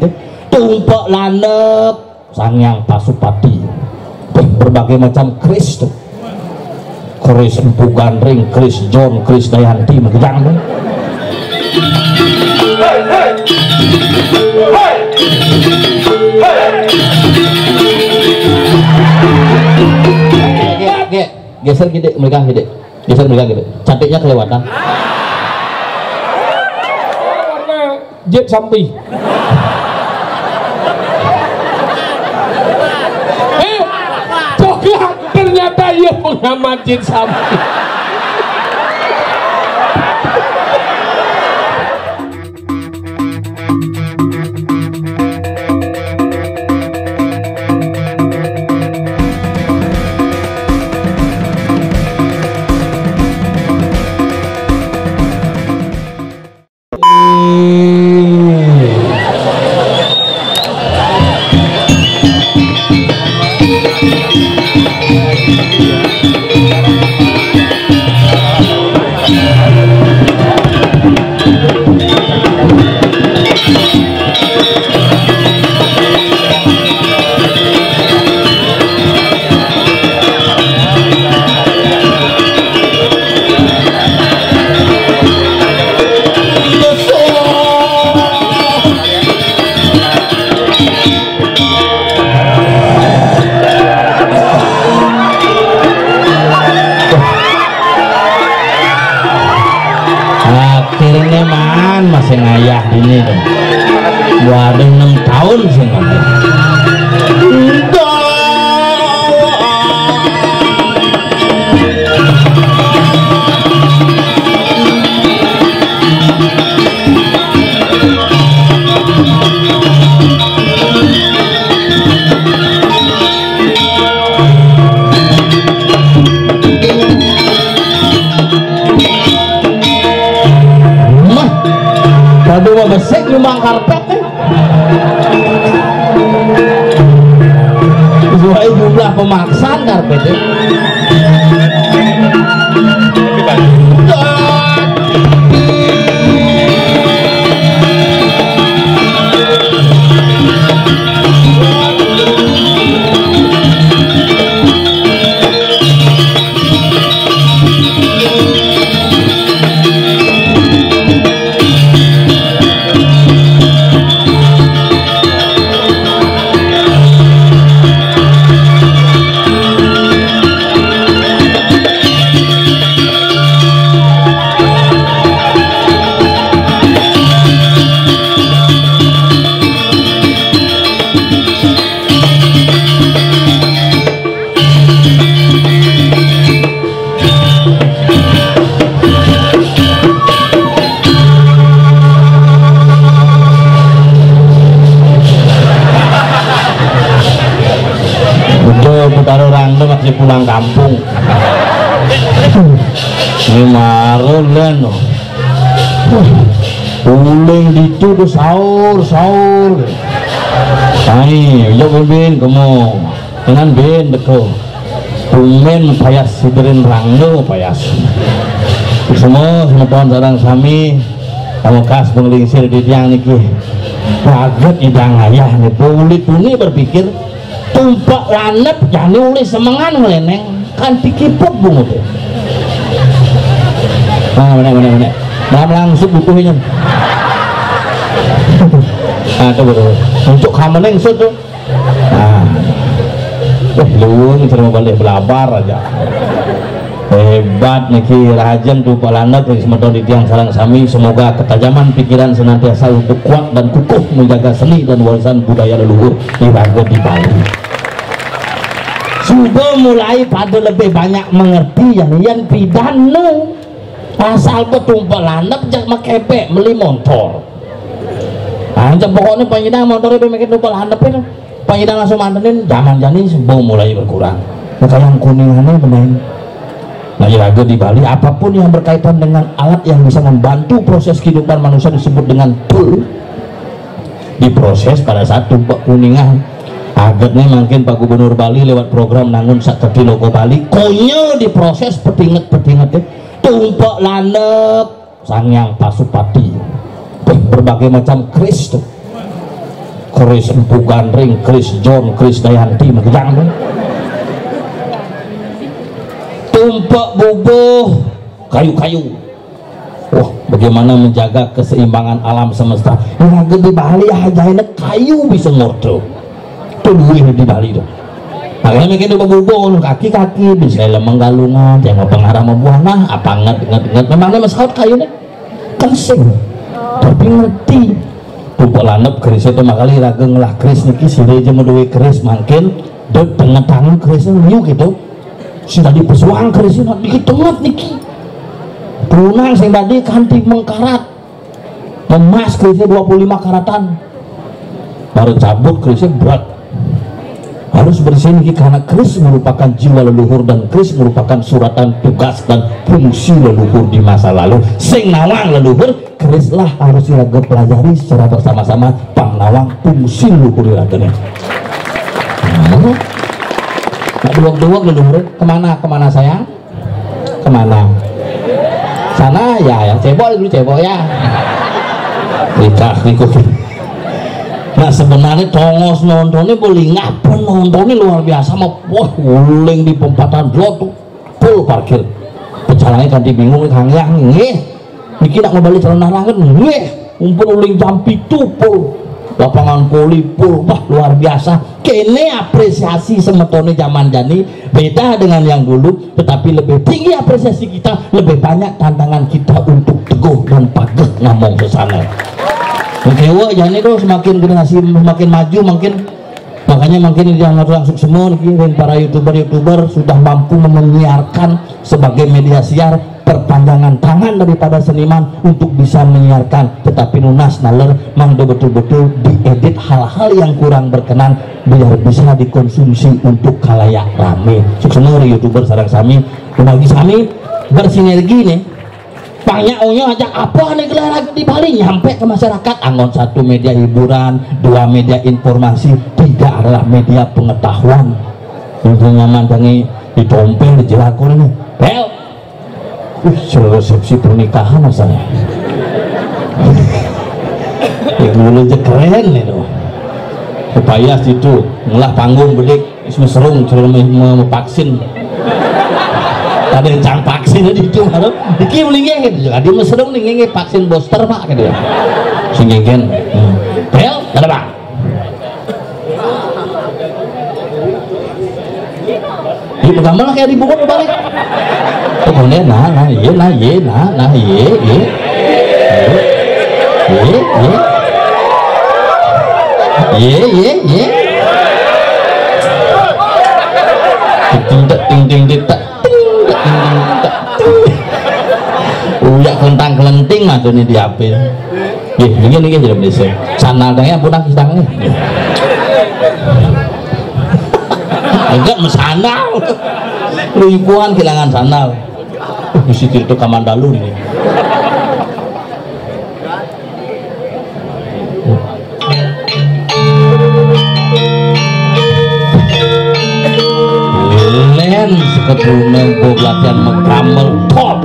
teh tumpak lanep Sangyang Pasupati berbagai macam Kris tuh, Kris Empu Gandring, Kris John, Kris Dayanti megedang tuh. Geser gede, mereka gede, geser mereka gede, cantiknya kelewatan. Warna jet sampi. Coklat ternyata ia pengamat jet sampi. Masih ngayah ini tuh. Waduh 6 tahun sih ngomong. Aduh mah besek nyumbang karpet kan sesuai jumlah pemaksaan karpetnya. Taruh random masih pulang kampung. Ini marun kan no. Uling itu tuh sahur. Ay, yo ben kamu dengan ben deko. Tumen payas siderin rangdo payas. Semua tahun sarang sami kamu kas menglingsir di tiang niki. Kaget idang ayah nih kulit ini berpikir tumpak lanep jani uli semengan meleneng kan dikiput bungut ya. Mana dalam langsung bukunya. Coba untuk kamu sud tuh. Luung terus balik belabar aja. Hebat niki rajan tumpak lanep dari semeton di tiang sarang sami. Semoga ketajaman pikiran senantiasa untuk kuat dan kukuh menjaga seni dan warisan budaya leluhur diraga di Bali. Sudah mulai pada lebih banyak mengerti yang pidana asal betumpak lanep jak makepek beli motor. Pokoknya penyidang motornya bikin tumpak lanep itu penyidang langsung mantenin zaman jani sudah mulai berkurang. Maka yang kuningannya benar. Nah iraga di Bali apapun yang berkaitan dengan alat yang bisa membantu proses kehidupan manusia disebut dengan tool, diproses pada saat tumpak kuningan. Agatnya mungkin Pak Gubernur Bali lewat program nangun sakti logo Bali konyol diproses petinget tumpak lanep Sangyang Pasupati berbagai macam Kris tuh, Chris Empu Gandring, Chris John, Chris Dayanti makejang tuh tumpak bubuh kayu-kayu. Wah, bagaimana menjaga keseimbangan alam semesta. Yang di Bali aja kayu bisa ngordo. Tuh duit di Bali tuh. Makanya mikir tuh bubuh kaki-kaki bisa lemeng galungan, jangan pengarah membuana, apa nget. Memangnya masalah kayu nih kencing, tapi ngerti. Tumpak lanep keris itu makali rageng lah keris niki sih aja menduwe keris makin dek tengah tangan kerisnya liu gitu. Sudah dipesuang kerisnya dikit tengah niki. Tunang sing tadi kanti mengkarat emas kerisnya 25 karatan baru cabut kerisnya berat harus bersih ini karena keris merupakan jiwa leluhur dan keris merupakan suratan tugas dan fungsi leluhur di masa lalu sing nawang leluhur kerislah harus diraga pelajari secara bersama-sama pangnawang fungsi leluhur diraganya nah duwak-duwak leluhur kemana sayang kemana sana ya cebok dulu cebok ya nikah. Nah sebenarnya tongos nontonnya boleh ngapa nontonnya luar biasa mah wah uling di pempatan dua tuh full parkir pecalannya kan bingung kang yang niki nak ngebalik celana rangan umpun uling jam pitu full lapangan poli full wah luar biasa kene apresiasi semetone zaman jani beda dengan yang dulu tetapi lebih tinggi apresiasi kita lebih banyak tantangan kita untuk teguh dan pageh ngomong sesana oke wah jani tuh semakin generasi semakin maju makanya makin yang langsung semua para youtuber sudah mampu menyiarkan sebagai media siar perpanjangan tangan daripada seniman untuk bisa menyiarkan tetapi nunas naler mangdo betul-betul diedit hal-hal yang kurang berkenan biar bisa dikonsumsi untuk khalayak rame semua youtuber sarang sami bagi sami bersinergi nih pangnya ajak apa nih gelar di Bali nyampe ke masyarakat angon satu media hiburan dua media informasi tiga adalah media pengetahuan untuk nyaman tangi ditompel di jelakon ini bel resepsi pernikahan asalnya yang dulu aja keren itu upaya situ ngelah panggung bedik isme serung mau vaksin ada yang cang vaksin itu cuma diki melingeng gitu juga dia serung melingeng vaksin booster pak gitu ya singgen bel ada pak di pegambar kayak di buku balik pokoknya nah uyak kentang kelenting mah tuh nih di HP ini jadi bisa sanadanya punak istangnya enggak mesandal ribuan kehilangan sandal di situ itu Kamandalu ini len sekeduna bog latihan mengkamel top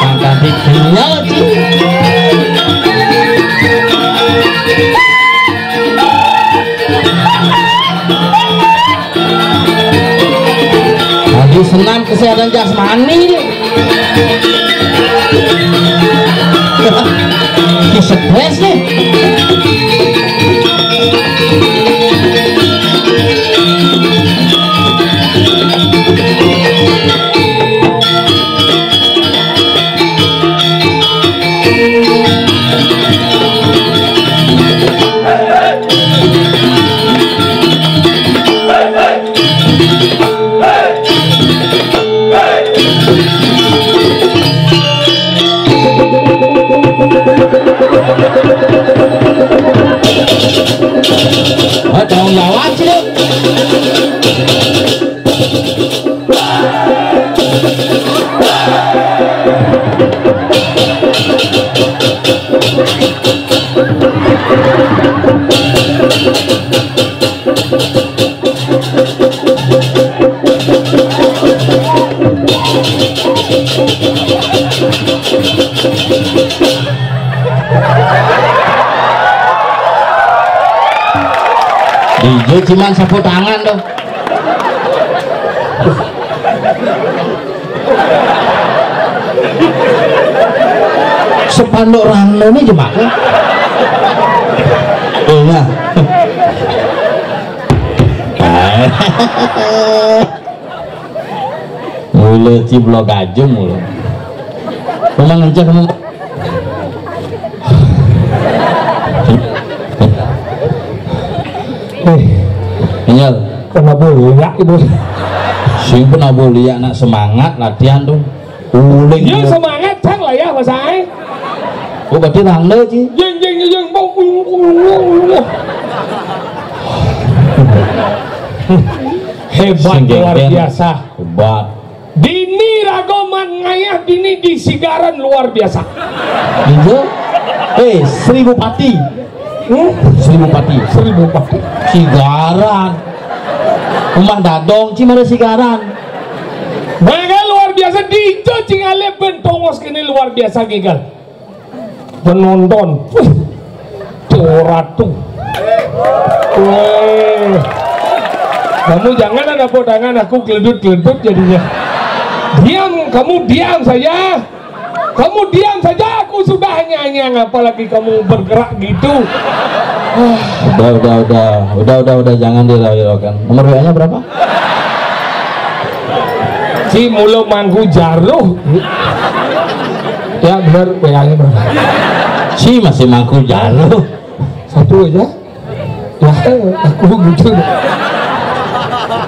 Angkat dikinya lagi senam kesehatan jasmani ini stres nih. Tanggung jawab sih deh. DJ cuman sapu tangan dong. Sepanduk rangno ini jemaah. Iya. Mulu ciblok gajung mulu. Memang ngejak kamu. Nyel, kenapa ya ibu? sing pernah boleh anak semangat latihan tuh. Uling. Ya semangat cang lah ya Mas Ai. Oh berarti rangno sih. Jeng mau. Hebat luar biasa. Hebat. Dini ragoman ngayah dini di Sigaran luar biasa. Iya. 1000 pati. 1000 pati. Sigaran. Rumah dadong cimare Sigaran. Maka luar biasa di Cingale bentongos kini luar biasa gigal. Penonton. Ratu. Kamu jangan ada podangan aku geledut-geledut jadinya. Kamu diam saja. Kamu diam saja, aku sudah nyanyi, apalagi kamu bergerak gitu. Udah, jangan dirayukan. Nomor WA-nya berapa? Si mulu mangku jaruh. Ya benar, WA-nya berapa? Si masih mangku jaruh. Satu aja. Ya, aku gitu.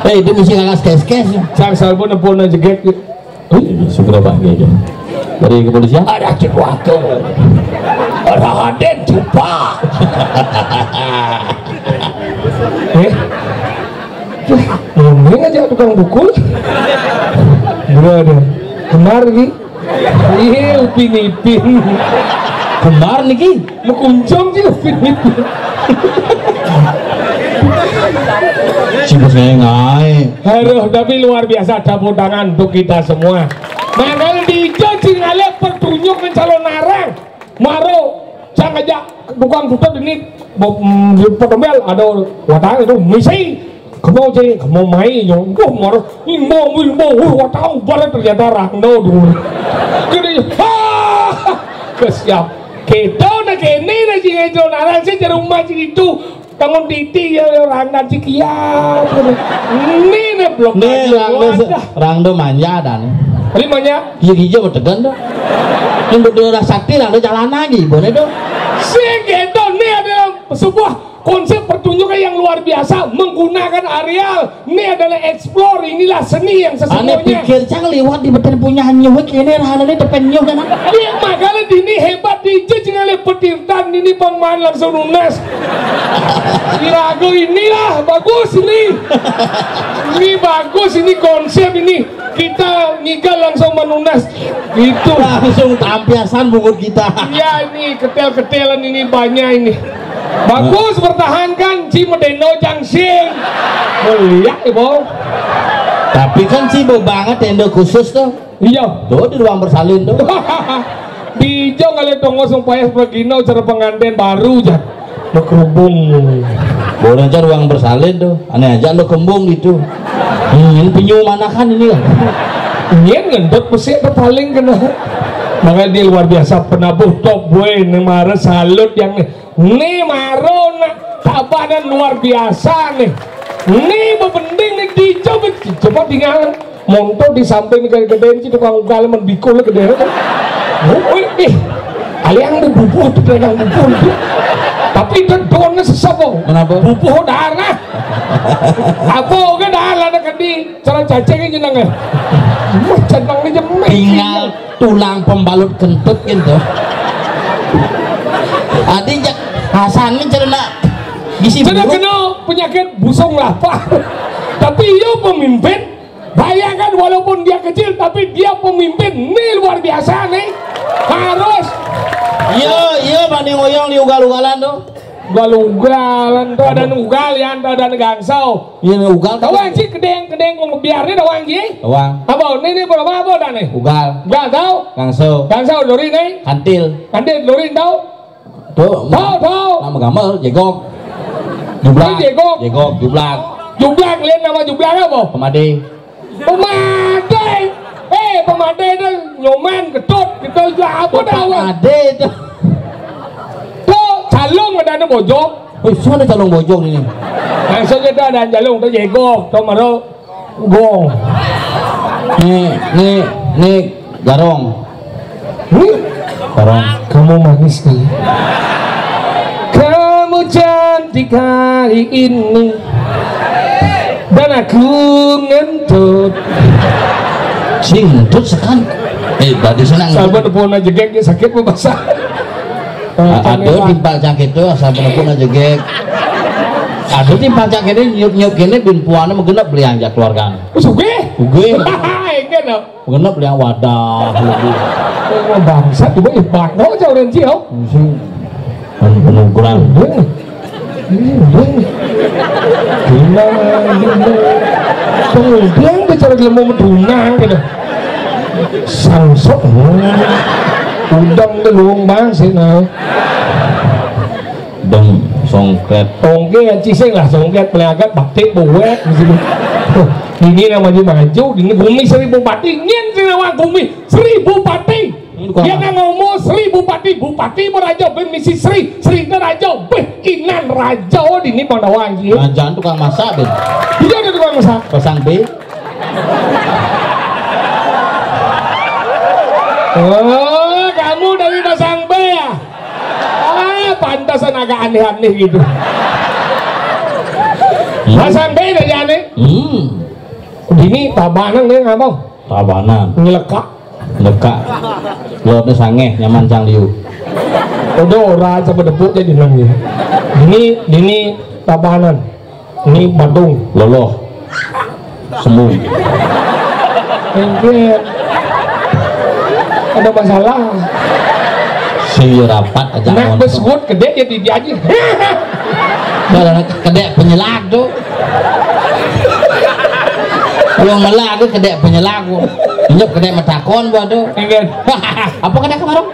Itu mesti ngalas kes-kes. Sang salpon nepon aja gek. Segera bahagia. Dari kepolisian ada Cipuatu, ada Haden Cepat. Ngomong aja tukang bukul. Berada kemar nih. Iya upin-ipin. kemar nih ki. Mekuncung sih upin-ipin. Cibus ngai. Aduh, tapi luar biasa tepuk tangan untuk kita semua. Manggal di Cingale pertunjuk calon narang. Maro, jangan aja tukang tutup ini potongel ada watang itu misi. Kamu main yang maro imbo watang barat ternyata rangno dulu. Gini, kesiap. Kita nak kene nak calon narang sih di rumah itu. Tangon titi ya orang nanti kiat. Ini nih belum. Nih rangdo manja dan. Limanya hijau tegan tuh yang berdua sakti lah jalan lagi boleh tuh si gitu nih ada sebuah konsep pertunjukan yang luar biasa menggunakan areal. Ini adalah explore, inilah seni yang Ane sesungguhnya. pikir cang liwat di beten punya nyuwek ini rahane depan nyuwek kan. Dia makanya ini hebat dijejeng oleh petirtan ini pemain langsung lunas. Lagu inilah bagus ini. Ini bagus ini konsep ini. Kita ngigal langsung menunas gitu. Langsung tampiasan bungut kita. Ya ini ketel-ketelan ini banyak ini. Bagus pertahankan Cimedeno Jangsing. Melihat ibu. Tapi kan sih banget tenda khusus tuh. Iya. Tuh di ruang bersalin tuh. Di hijau kali tonggo supaya begini cara pengantin baru aja. Berkerubung. Boleh aja ruang bersalin tuh. Aneh aja lo kembung gitu. Ini penyu mana kan ini kan? Ini ngendut pesik paling kena. Makanya dia luar biasa penabuh top boy nemara salut yang nih maro nak tabanan luar biasa nih. Nih bebending nih coba tinggal monto di samping gede-gedean sih tukang ugal mendikul gede kan. Oh kalian tuh bubuh tuh dengan bubuh tuh. Tapi itu doanya sesabong. Kenapa? Bubuh darah. Apa ke darah ada kedi cara cacing aja nangga. Cenang aja Tinggal tulang pembalut kentut gitu. Adinja Hasan ini cerita gizi Sudah buruk. kena penyakit busung lapar. Tapi ia pemimpin. Bayangkan walaupun dia kecil tapi dia pemimpin. Ini luar biasa nih. Harus. Iya banding oyong di ugal-ugalan tuh. Ugal-ugalan tuh ada ugal ya, ada gangsau. Iya ugal tuh. Tawang sih kedeng kong biarnya tawang sih. Tawang. Apa ini berapa dah nih? Ugal. Ugal tahu? Gangsau lori nih. Kantil. Lori tahu? Tuh. Tahu. Nama gamel jegok. Jublak. Jublak. Jublak lihat nama jublak apa? Pemade. Pemade itu nyoman ketut kita apa dah? Pemade itu. Tuh calung ada bojong. Mana calung bojong ini? Langsung kita ada calung tuh jegok, tuh maro gong. Nih garong. Garong. Kamu manis nih. Kamu cantik hari ini dan aku ngentut. Ngentut sekan. Tadi senang. Sahabat pun aja geng sakit basah. Aduh timpal cangkit itu asal pun aja geng. Aduh timpal cangkit ini nyup gini bin puannya menggenap beli anjak keluarga. Suge? Enggak no. Menggenap beli yang wadah. Bangsa coba ibat no jauh dan jauh. Penuh kurang. Kemudian bicara ilmu medunang gitu. Sangsok udang gelung bang sih nah. Dong songket. Tongke cising lah songket pelagat bakti buat di sini. Ini namanya maju, ini bumi 1000 pati, nyen sih nama bumi 1000 pati. Dia nggak ngomong 1000 pati, bupati meraja misi Sri raja inan raja di ini Pandawang gitu. Jangan tukang masak deh. Dia ada tukang masak. Pasang B. Oh, kamu dari Pasang B ya? Pantasan agak aneh-aneh gitu. Pasang B dari aneh. Ini tabanan nih ngomong. Tabanan. Ngelekak. Lekak. Lotnya sange nyaman cang liu. Udah orang coba debut jadi nang ya. Ini tabanan. Ini Bandung. Loloh. Semu. Enggak. Ada masalah. Si rapat aja. Nak besut gede ya di aja. Kedek penyelak tuh. Yang melak tuh kedek penyelak tuh. Nyok kedek metakon buat tuh. Enggak. Apa kedek kemarin?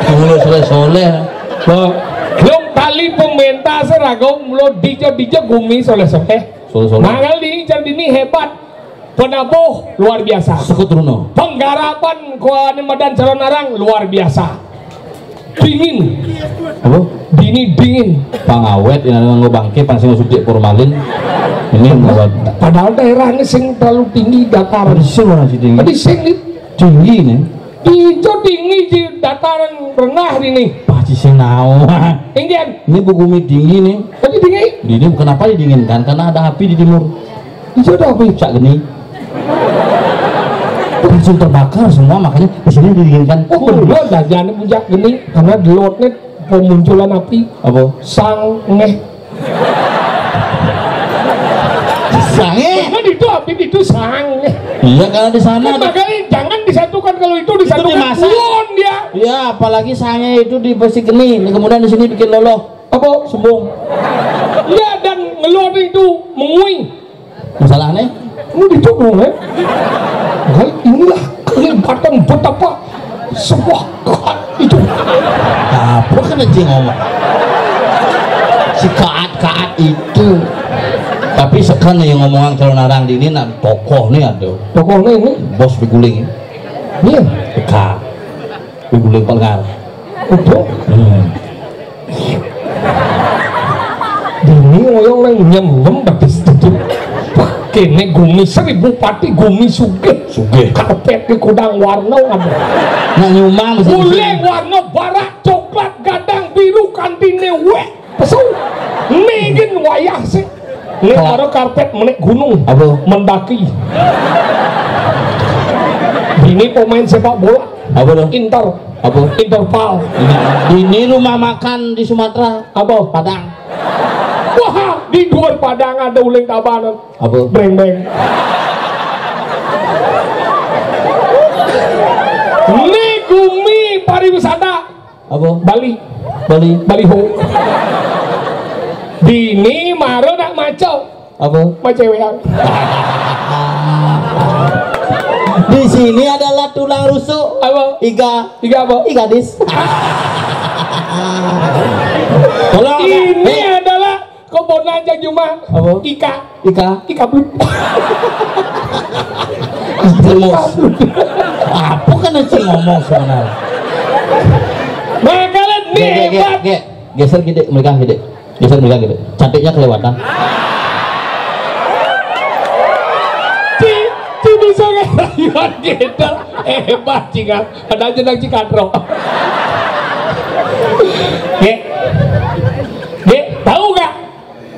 Mulu soleh-soleh. Belum tali pemerintah seragam lo dijo gumi soleh-soleh. Mangal ini jadi ini hebat. Penabuh luar biasa. Sekutruno. Penggarapan Kuala Medan Calon Arang luar biasa. Dingin. Apa? Dingin. Pangawet ini nganggo bangke pangsing sudik formalin. Ini ngawat. Padahal daerahnya sing terlalu tinggi dataran. Sing orang sing tinggi. Tadi sing tinggi nih. Ijo tinggi di dataran rendah ini. Pasti sing naon. Ingin. Ini bumi dingin nih. Tapi tinggi. Ini kenapa didinginkan? Karena ada api di timur. Ijo ada api. Sak geni. Langsung terbakar semua, makanya di sini didinginkan. Oh, bener jajan puncak geni karena di lotnya pemunculan api. Apa? Sange. Sange. Karena itu api itu sange. Iya, karena di sana ada. Makanya jangan disatukan, kalau itu disatukan dimasak. buon dia. Iya, apalagi sange itu dibesi geni, kemudian di sini bikin loloh. Apa? Sembung. Iya, dan ngeluar itu menguing. Masalahnya? Ini dituduh, ya. Nah, inilah kelibatan betapa sebuah itu. Apa kan aja ngomong? Si kaat itu. Tapi sekarang yang ngomongan kalau narang di ini nak tokoh nih ada. Tokohnya ini Bos diguling. iya. Eka. Diguling pelgar. Itu. Ini oyong nang nyem batis itu. Kene gumi 1000 pati gumi sugih. Karpet di kudang warna ada. Nah nyumang mesti. Guleng warna barak coklat gadang biru kantine we. Pesu. Mungkin wayah sih. Ini baru karpet menek gunung. Apa? Mendaki. Ini pemain sepak bola. Apa dong? Interpal. Ini rumah makan di Sumatera. Apa? Padang. Wah, di luar Padang ada uling tabanan. Apa? Breng-breng. Ini gumi pariwisata. Apa? Bali. Baliho. Dini maro nak maco. Apa? Macewean. Di sini adalah tulang rusuk. Apa? Iga apa? Igadis. Tolong. Ini adalah kebun Jang Juma. Apa? Ika blut. Terus. Apa kan sih ngomong sebenarnya? Makanan nih hebat. Geser gede mereka gede. Cantiknya kelewatan. Ci bisa ngerayuan gitu. Hebat Cika. Ada aja nang Cikatro. Tahu gak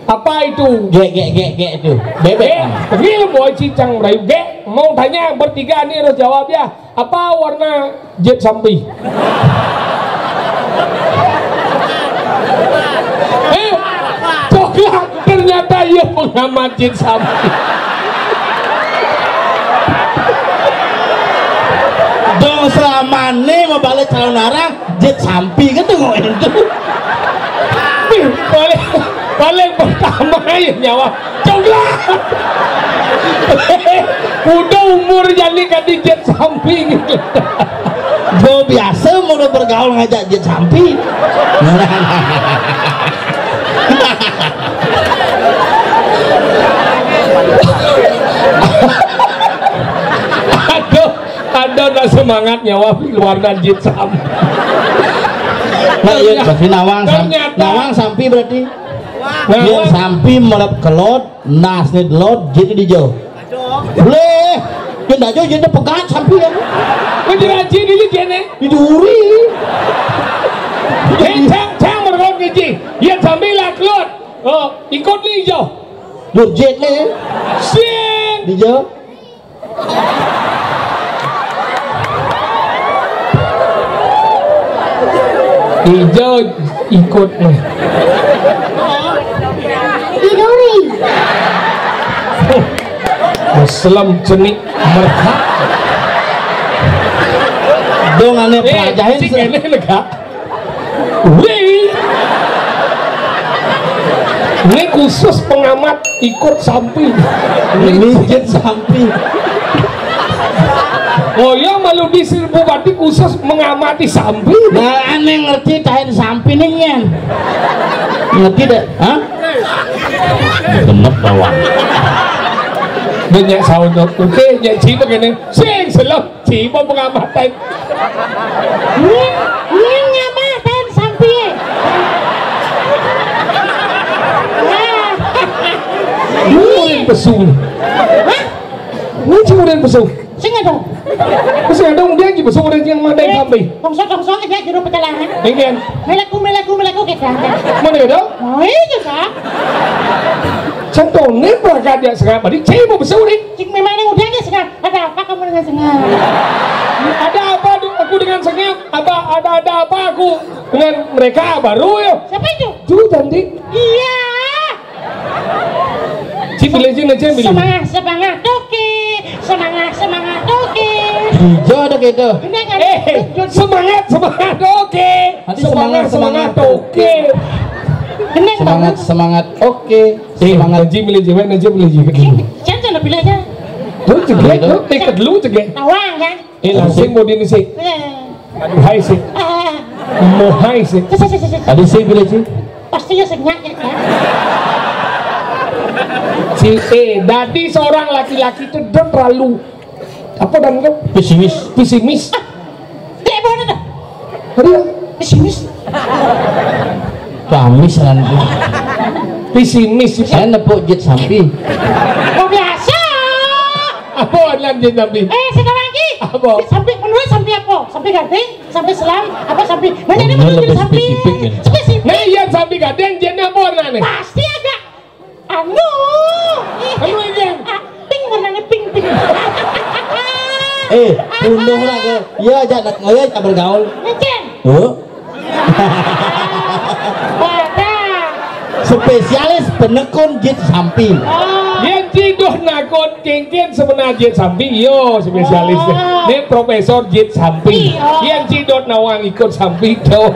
apa itu? Itu bebek. Begini boy Cicang merayu. Mau tanya bertiga nih harus jawab ya. Apa warna jet sampi? Coklat. Ternyata ia pengamat jet sampi. Dong selama nih mau balik calon narang jet sampi kan tuh itu. Paling pertama ya nyawa coklat. Udah umur jadi kan di jet samping. Gue biasa mau udah bergaul ngajak jet sampi. Ada semangat nyawa warna jet sampi. Nah iya berarti nawang sampi berarti. Dia sampi melap kelot, nasnya delot, jadi dijauh. Boleh, dia ndak jauh jadi pegat sampi ya. Menjeraji ini jene. Diduri. Cang mereka keji. Ya sambil kelot. Oh, ikut nih jauh. Nurjet nih. Sing. Dijauh. Hijau ikut nih. Diduri. Muslim jenik mereka. Dong aneh pelajarin. Cik ini lega. Wih. Ini khusus pengamat ikut sampi. Ini jet sampi. Oh ya malu di Bupati khusus mengamati sampi. Nah aneh ngerti tahin sampi nih nyen. Ngerti deh, hah? Genep bawah. Banyak saud oke, nyak cipa begini. Sing selam cipa pengamatan. Ini ngamatan sampi. Murin pesu. Hah? Ini murin pesu. Sing ada. Pesu ada dia di besok orang yang mana sampai. Tongsok aja jero pecalahan. Ingin. Meleku kita. Mana itu? Oh iya kak. Contohnya berangkat dia sekarang. Badi cewek mau besok ini. Cik memang ini udah aja sekarang. Ada apa kamu dengan sengaja? Ada apa aku dengan sengit? Ada apa aku dengan mereka baru ya? Siapa itu? Tuh cantik. Iya. Cik bilejin aja bilejin. Semangat oke. Semangat oke. Hijau ada gitu. Bener kan? Semangat oke. Hati Semangat oke. Bener kan? Semangat oke. Semangat. Najib bilejin, Najib bilejin. Jangan lebih aja. Tuh cegek, tuh ikat dulu cegek. Tawang kan? Langsung mau dini sih. Aduh hai sih. Mau hai sih. Tadi sih pilih sih. Pasti ya senyak ya kan? Dadi seorang laki-laki itu terlalu apa dan itu pesimis. Kayak mana dah? Ada Pesimis. Pamis nanti. pesimis. Saya nepuk jet sampi. Oh biasa. Apa lanjut tapi? Sekarang lagi. Apa? Sampai menurut sampai apa? Sampai gading, sampai selam, apa sampai? Mana ini Oh, menurut lebih sampai? spesifik kan? Spesifik. Nah iya sampai gadeng jenis apa warnanya? Pasti agak anu. Anu ini. Pink warnanya pink. Punduh lah ke. Iya aja nak ngoyo tak bergaul. Ngecen. Oh, Wadah. spesialis penekun jet sampi. Yang cidoh nakon kengken sebenarnya jet sampi yo spesialisnya. Ini Profesor Jet Sampi. Yang cidoh nawang ikut sampi tuh.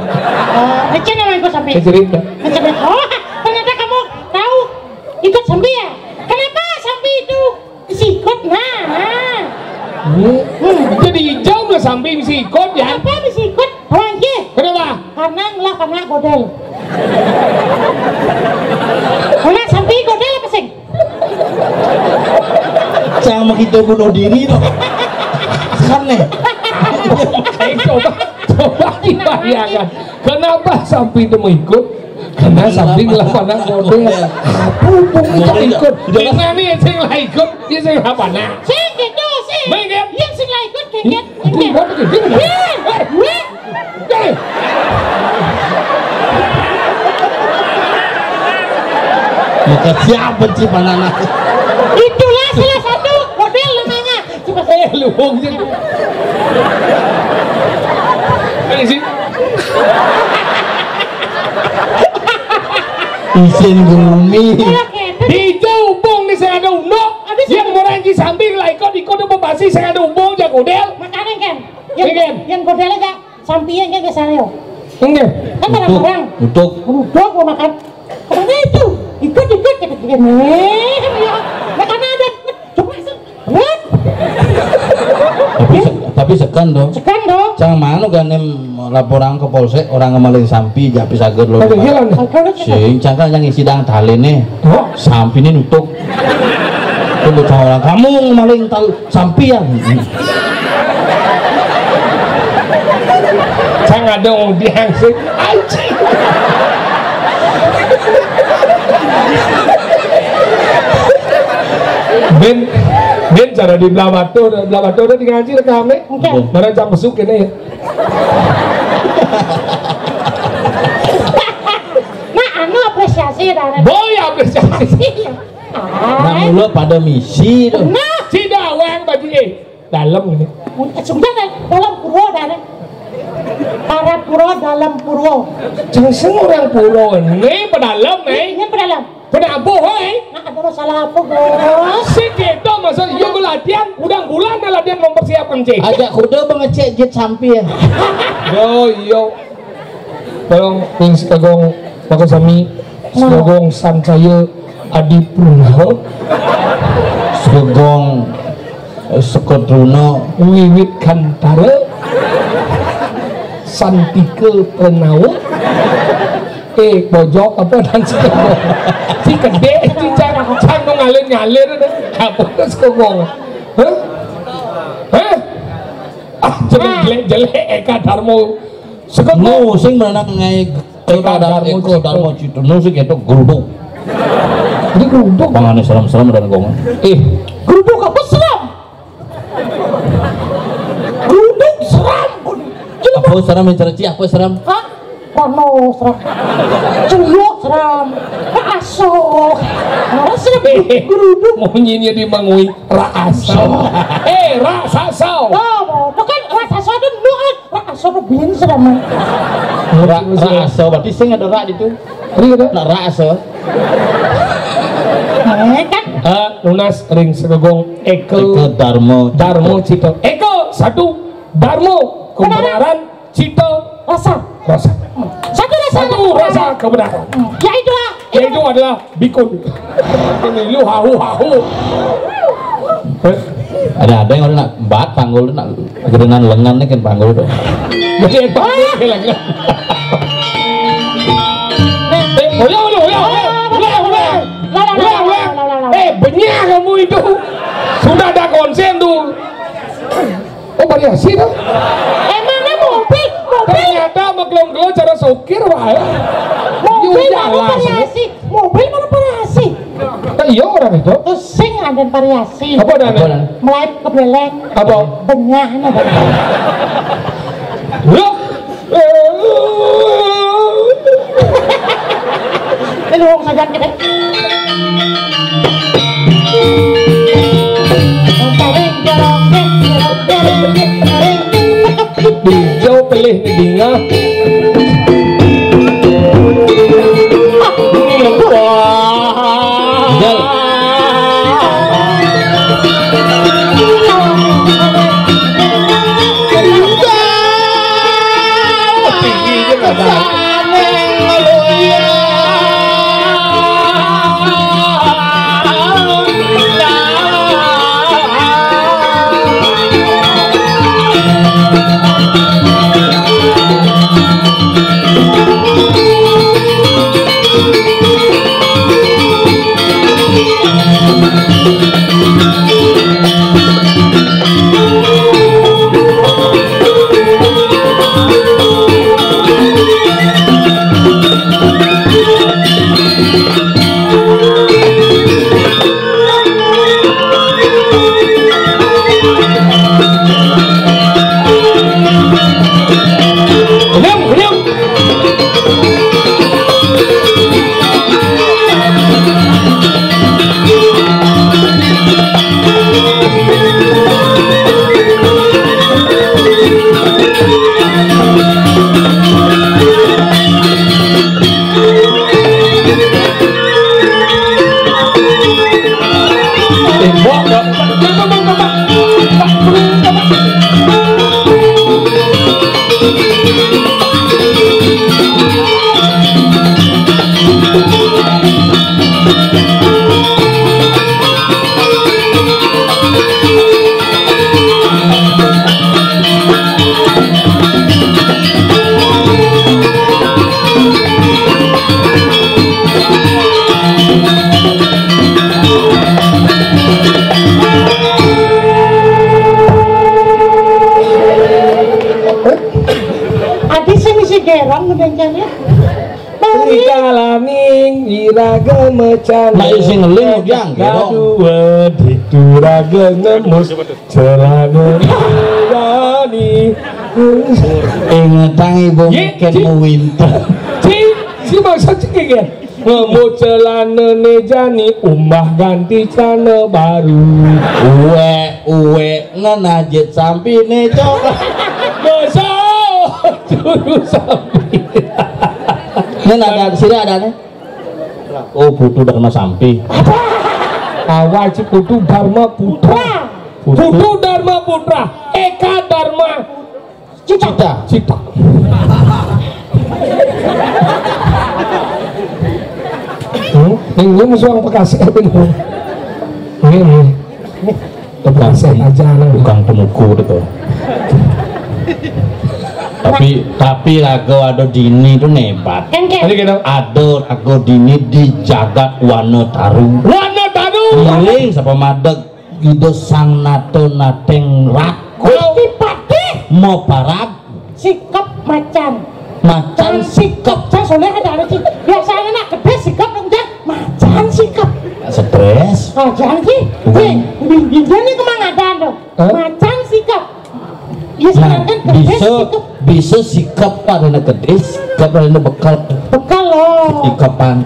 Ngecen nama ikut sampai. Cerita. Ngecen. Oh, ternyata kamu tahu ikut sampai ya? Kenapa sampai itu sikut? Nah. Jadi hijau lah sampai bisa ikut ya. Apa bisa ikut? Lagi. Kenapa? Karena godel. Karena sampai godel apa sih? Jangan begitu bunuh diri loh. Kan nih. Coba dibayangkan. Kenapa sampai itu mau ikut? Karena sampai lah pada godel. Apa hubungannya ikut? Karena nih yang lah ikut, dia yang lah mana? Sing gitu sih. Baik. Yang sing lah ikut Itu kengket. buat itu. Muka siapa sih banana? Itulah salah satu model namanya. Coba Lu hongnya. Ini sih. Isin bumi. Hijau umbong nih saya ada umbong. Yang orang di samping lah ikut udah pasti saya ada umbong jago godel. Makanya kan. Yang godel aja sampian kan ke sana. Enggak. Kan barang-barang. Tutup. Udah gua makan. Karena itu ikut kita makan ada. Coba sih. Tapi sekan dong. Sekan dong. Jangan mana kan laporan ke polsek orang ngemaling sampi japi sager loh. Ada hilang. Sing cangkang yang isi dang tali nih. Sampi ini nutup. Tunggu orang kamu ngemaling sampi ya. Jangan dong dihangsing. Anjing. Ben cara di belah batu udah di ngaji rekamnya. Mana jam besuk ini. Nah, anu apresiasi dah. Boy apresiasi. Nah mula pada misi tuh. Nah, Si dawang baju dalam ini. sudah dalam purwo dah. Para purwo dalam purwo. Jangan orang pulau ini pedalam nih. Ini pedalam. Penampuh hei. Nah, ada masalah apa, Bos? Si kita masa yuk latihan, udah bulan latihan mempersiapkan cek. Ajak kuda mengecek jet sampi ya. Yo. Tolong ping sekagong Pak Sami, sekagong san saya Adi Pruno, Segong Sekotruno Wiwit Kantara, Santike Prenau, pojok apa dan sekagong. Si gede, si canong ngalir apa tuh sekagong? Hah? Jelek Eka Darmo. Nu sing menang ngai Eka Darmo Cito nu sing itu geruduk. Ini geruduk. Pangane serem-serem dan gongan. Geruduk apa seram? Geruduk seram. Apa seram mencerci apa seram? Hah? Kono seram. Celuk seram. Asok. Ora seram geruduk. Monyinya dimangui raasa. Raasa. Oh, kan raasa itu nduk raasa bin seram. Raasa berarti sing ada rak itu. Nak raasa. Kan lunas ring segogong Eko Darmo Cito. Eko satu Darmo kebenaran Cito rasa. Satu rasa kebenaran. Yaitu adalah bikun. Ini lu hahu. Ada yang orang nak bat panggul nak gedenan lengan ni kan panggul tu. Jadi lengan. Benyak kamu itu. Sudah ada konsen tuh. Oh variasi tuh. Emangnya mobil. Ternyata maklum-maklum cara sokir wae. Mobil mana variasi? Mobil mana variasi? Iya orang itu. Terus sing ada variasi. Apa dan? Melep ke beleng. Apa? Bengah ada. Look. Ini wong sajan kita. Dijau pelih dinga. Jal. Ikalaming iraga mecan. Nak isi ngeling yang dua dituraga ngemus celana dani. Ingatang ibu mungkin mau winter. Si maksud cekik ya. Ngemu celana nejani umbah ganti celana baru. Uwe ngenajit sampai neco. Besok juru sampai. Ini ada sini ada nih. Oh Putu Dharma Sampi. Awal si Putu Dharma Putra. Putu Dharma Putra. Eka Dharma Cita. Ini musuh Bekasi ini Bekasi aja tukang penuku itu. Tapi Rago Ado Dini itu nebat. Ado Rago Dini di jagat Wanataru. Miling sapa madeg Gido sang nato nateng raku. Mau parab sikap macan sikap. Saya soalnya ada sih. Biasanya nak gede sikap enggak macan sikap. Stres. Macan sih. Dia nih kemana ada dong? Macan sikap. Ya sekarang kan gede sikap. bisa sikap pada gede, sikap pada bekal loh sikapan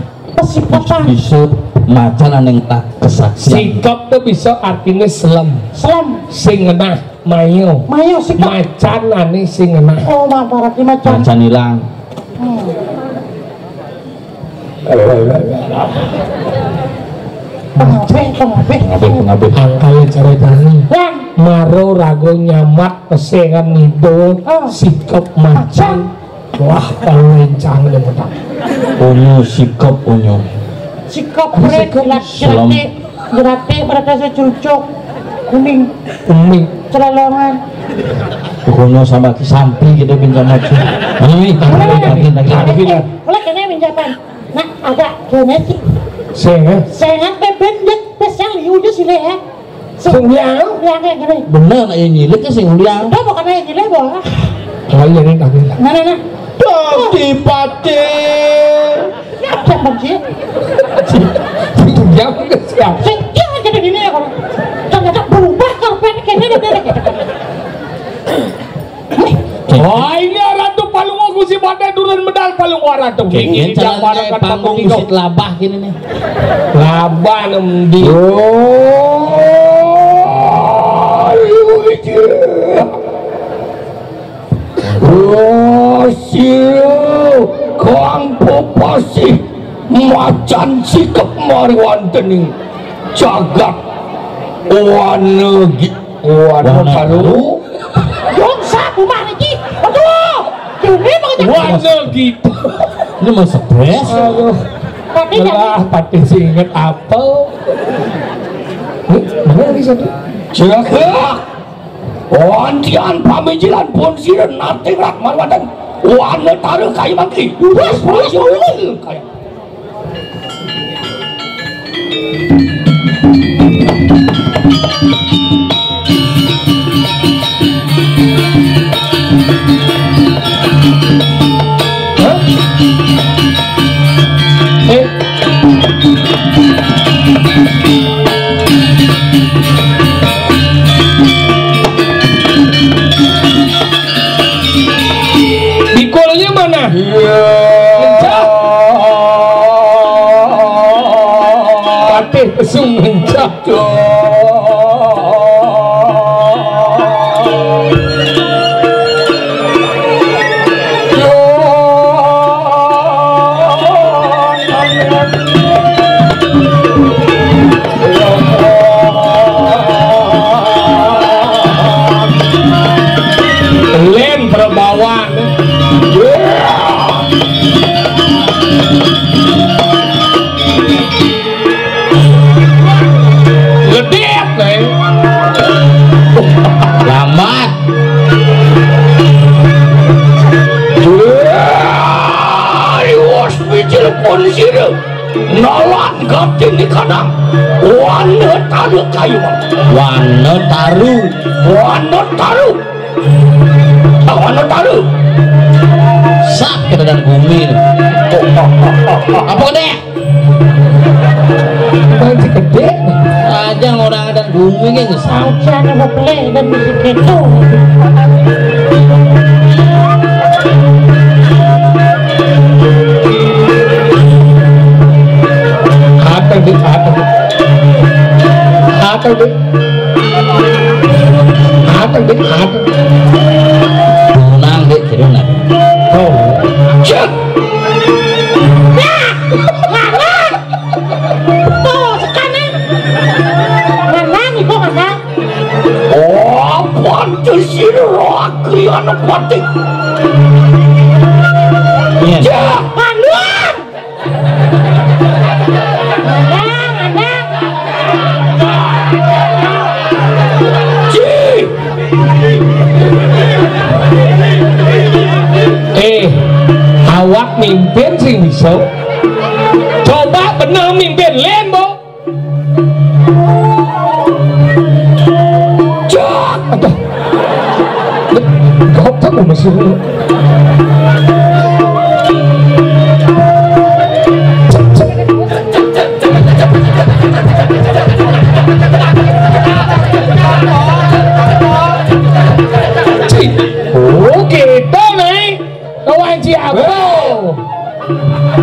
sikapan bisa macan aneng tak kesaksian sikap tuh bisa artinya selam sing ngenah mayo sikap macan ane sing ngenah oh berarti macan hilang pengabeh angkanya ceritanya maro rago nyamat pesengan nido sikap macan wah palencang nih mudah unyu sikap unyu sikap berat gerate berada secucuk kuning celolongan unyu sama sampi gitu pinjam maju ini boleh kena pinjaman nah agak gimana sih sengat bebendek besar yaudah sih ya Sungliang, kayak gini. Bener nih nyilik ke Sungliang. Udah bukan aja nyilik boh. Kalau ini tak gila. Nah. Dipati. Siap benci. Sungliang nggak siap. Sungliang jadi gini ya kalau. Ternyata berubah karpet kayaknya dia. Oh ini Ratu Palung aku si badai turun medal Palung Ratu. Kayaknya caranya panggung musik labah gini nih. Labah nemdi. Kang popasi macan sikap mari wonten jagat wanegi talu Yung sabu mana ki? Aduh, ini mau wanegi ini mau stres lah pati singet apel mana di sana jaga wantian pamijilan pun siren nanti rak marwatan wana taruh kayu mangki kayak Bikolnya mana? Mencah. Patih pesung mencah. Len perbawan. Gedek nih. lambat Iwas bijil pun sirem nalan gatin di kadang wana taruh kayu wana taruh sak kita dan bumi apa deh masih gede aja orang dan bumi kan sama Jangan ngeplay dan musik itu. tunang deh kira nak cek Tuh sekarang. Mana nih kok mana? oh pantes sih laki anak mati iya cek Panuan. Mana? cik awak mimpin sih bisa coba bener mimpin len bo cak aduh kau tak masih cik oh kita lo.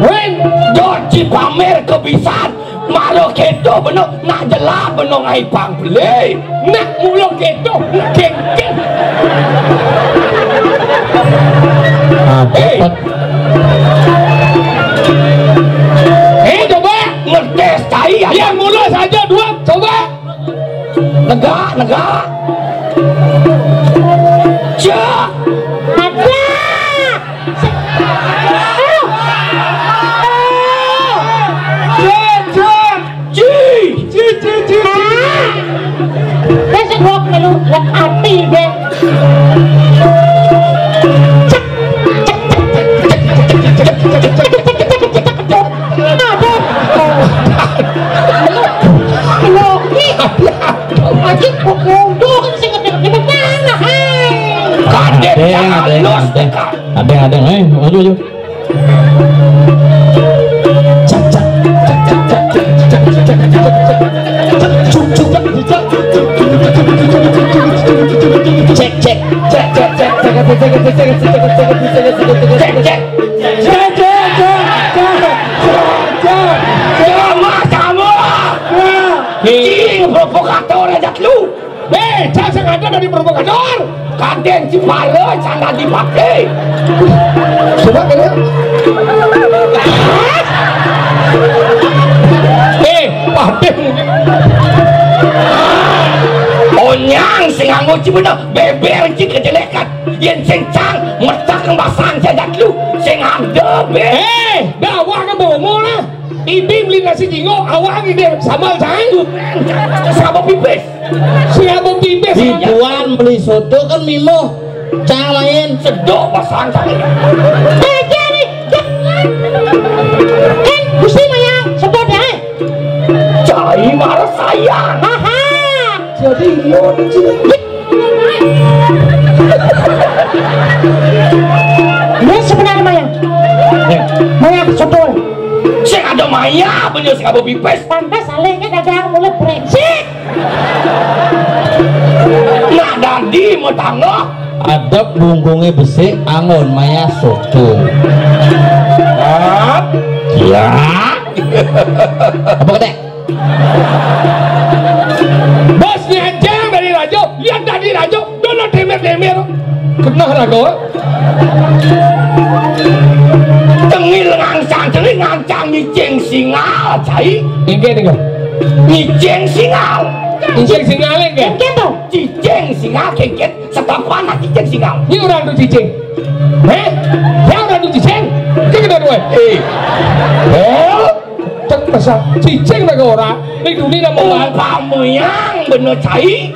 Wen, Joci pamer kebisan, malu keto beno, nak jelah beno ngai pang beli, nak mulu keto, nak kengkeng. Coba ngetes cai yang mulus saja dua, coba. Negak. Cak. Ada. Besok gua melu lek hati deh. Ada, maju. Cek. Kamu. Provokator aja lu. Jangan sengaja dari provokator. Kaden Cipale jangan dipakai. Coba kalian. Paden. Onyang sing nganggo cibena beber ci kejelekan. Yen sing cang metak kembasan jadak lu sing handep. Dakwah kan bomo lah. Ibi beli nasi jingo awang ide sambal cang. Siapa pipis? Siapa pipis? Ribuan beli soto kan mimo. Cang lain sedok pasang cang. Jadi kan gusti maya sedot ya. Cai marah sayang. Jadi yo ini sebenarnya maya sedot. Sing ada maya bener sing abo pipis. Pantas alehnya dagang mulut brengsek. Nak dadi mau tangga. Adab bunggungnya besi angon maya soto. Ya. Apa kata? Bos nyajang dari Rajo, lihat dari Rajo, dono demer. Kenal Rajo? Tengil ngancang nyicing singal cai. Ingke. Nyicing singal. Cicing singal ingke. Gitu. Cicing singal kengket setapan cicing singal. Ini orang tuh cicing. Ya orang tuh cicing. Kita dua. Cek masa cicing mereka orang. Ini dunia nama kamu yang bener cai.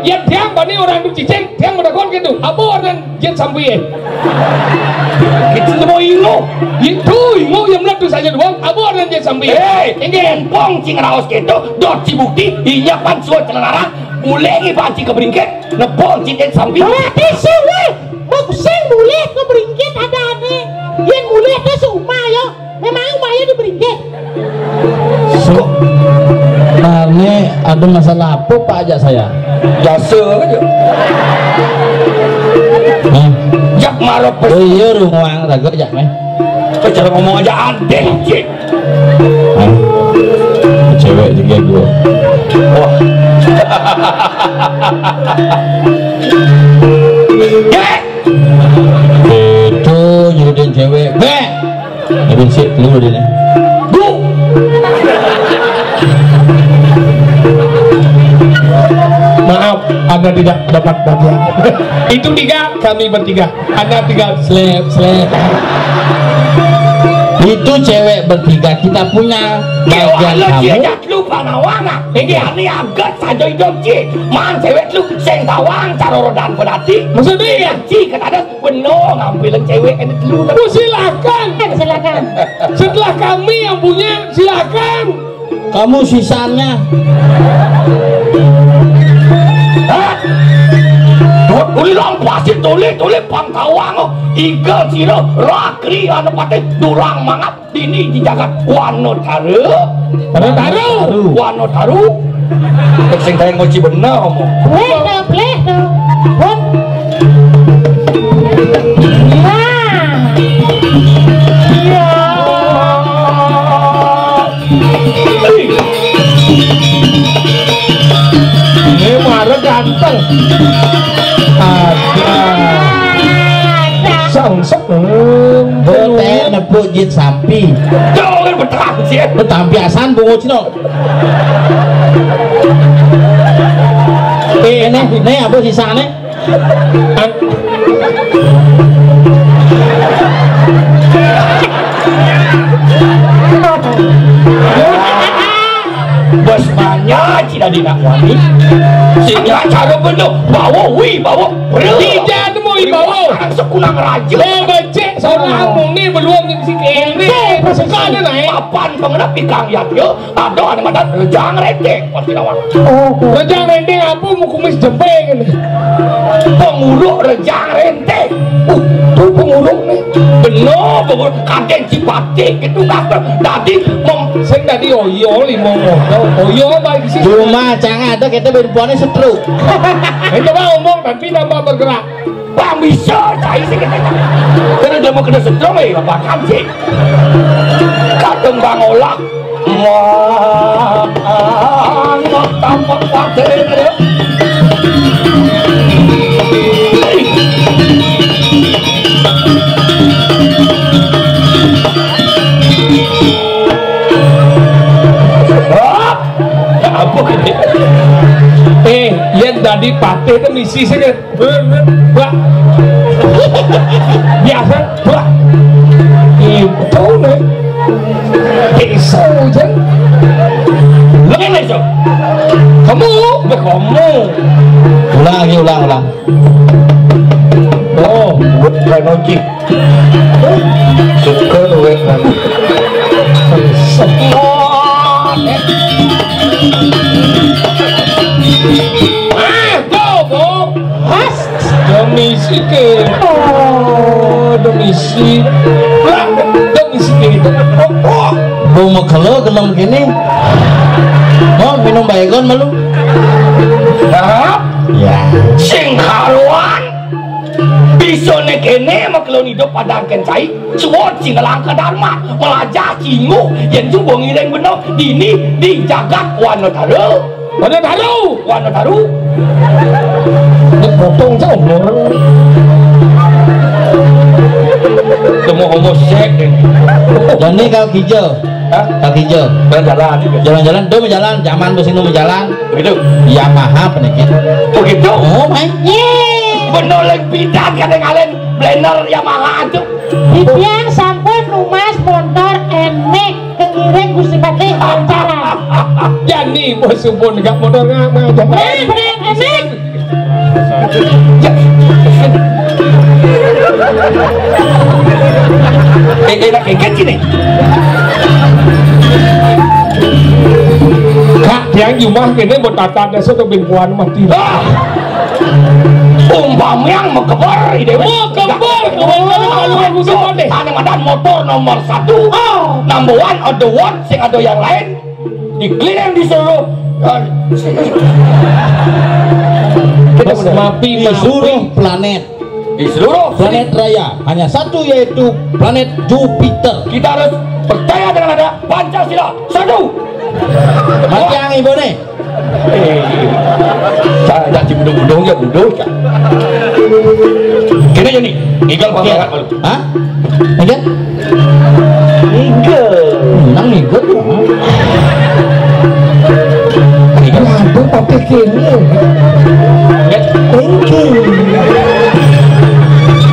Yang tiang bani orang tuh cicing, tiang mendakon gitu. Apa orang yang sampai? Itu semua itu yang meletus saja doang. Apa orang yang sampai? Ini empong cing raos gitu. Dot cibukti, inya pansuat celenarang. Ulengi panci keberingket. Nepong cing sampai. Berarti sih weh. Maksing boleh keberingket ada aneh. Yang boleh itu seumah yo. Memang umahnya diberingket. Nah ini ada masalah apa Pak aja saya? Jasa aja. Jak marah pes. Iya rumah raga jak meh. Cara ngomong aja adek cik. Cewek juga gue. Wah. Itu nyuruhin cewek. Ini sih dulu deh. Maaf, Anda tidak dapat bagian. Itu tiga, kami bertiga. Anda tinggal slep. Itu cewek bertiga kita punya bagian kamu. Lu panawana, ini agak saja hidup ci. Man cewek lu seng tawang cara rodan pedati. Maksudnya ya ci kata bener ngambilin cewek ini lu. Silakan. Setelah kami yang punya, silakan. Kamu sisanya. Ulang pasti tulis pangkawang igal siro rakri anu pate durang mangap dini di jagat wano taru sing tayang ngoci bener ngomong Boleh dong. ganteng. Ada sangsep Boten nebuk jit sampi. jangan betah sih. Betampiasan bungo cino. Ini apa sisane? Bos banyak tidak dinawani. Sehingga cara benar bawa tidak mau bawa sekunang raja becek seorang amung ni belum si kene sekarang naik papan pengenap ikan yatnya ada yang ada rejang rendeng pasti lawan rejang rendeng apa mau kumis jembeng penguruk rejang rendeng tuh penguruk ni benar penguruk kadang cipatik itu kapal tadi saya tadi oyo limong oyo baik sih Cuma jangan ada kita berpuannya setruk. coba ngomong tapi nambah bergerak bang bisa cai sih karena dia mau kena sedang bapak kancing kadang bang olak wah tampak pakai apa yang tadi pate itu misi saja biasa itu nih iso aja lain iso kamu Ulang. oh bukan oji suka duit domisi ke domisi ke Bungo kalau gelem gini. Mau minum baygon malu? Ya. sing karuan bisa nekene maklon hidup pada kencai suwot sing langka dharma melajah cingu yang juga ngireng bener dini di jagat wanataru potong jauh semua homosek Dan ini kau hijau. Kaki hijau. Jalan-jalan do jalan, zaman besi nu jalan. begitu Yamaha penikit. begitu Oh, main. bener lagi pidat kadang-kadang blender Yamaha itu Bibian sampun rumas motor enek kengiring Gusti Patih lancaran. Jani bos sumpun gak motor ngama aja Breng enek. enak kayak gini kak yang rumah kini bertatan dan suatu bingkuan mati umpam yang mau kebar ide ane madan motor nomor 1 number 1 on the one sing ada yang lain dikeliling di seluruh Di seluruh planet. di seluruh Planet raya hanya satu, yaitu planet Jupiter. kita harus percaya dengan ada Pancasila satu. Mati yang ibu nih. Saya di budung-budung ya budung. Kini jadi igal banget malu. Hah? Igal? Nang igal. Igal apa pakai kini?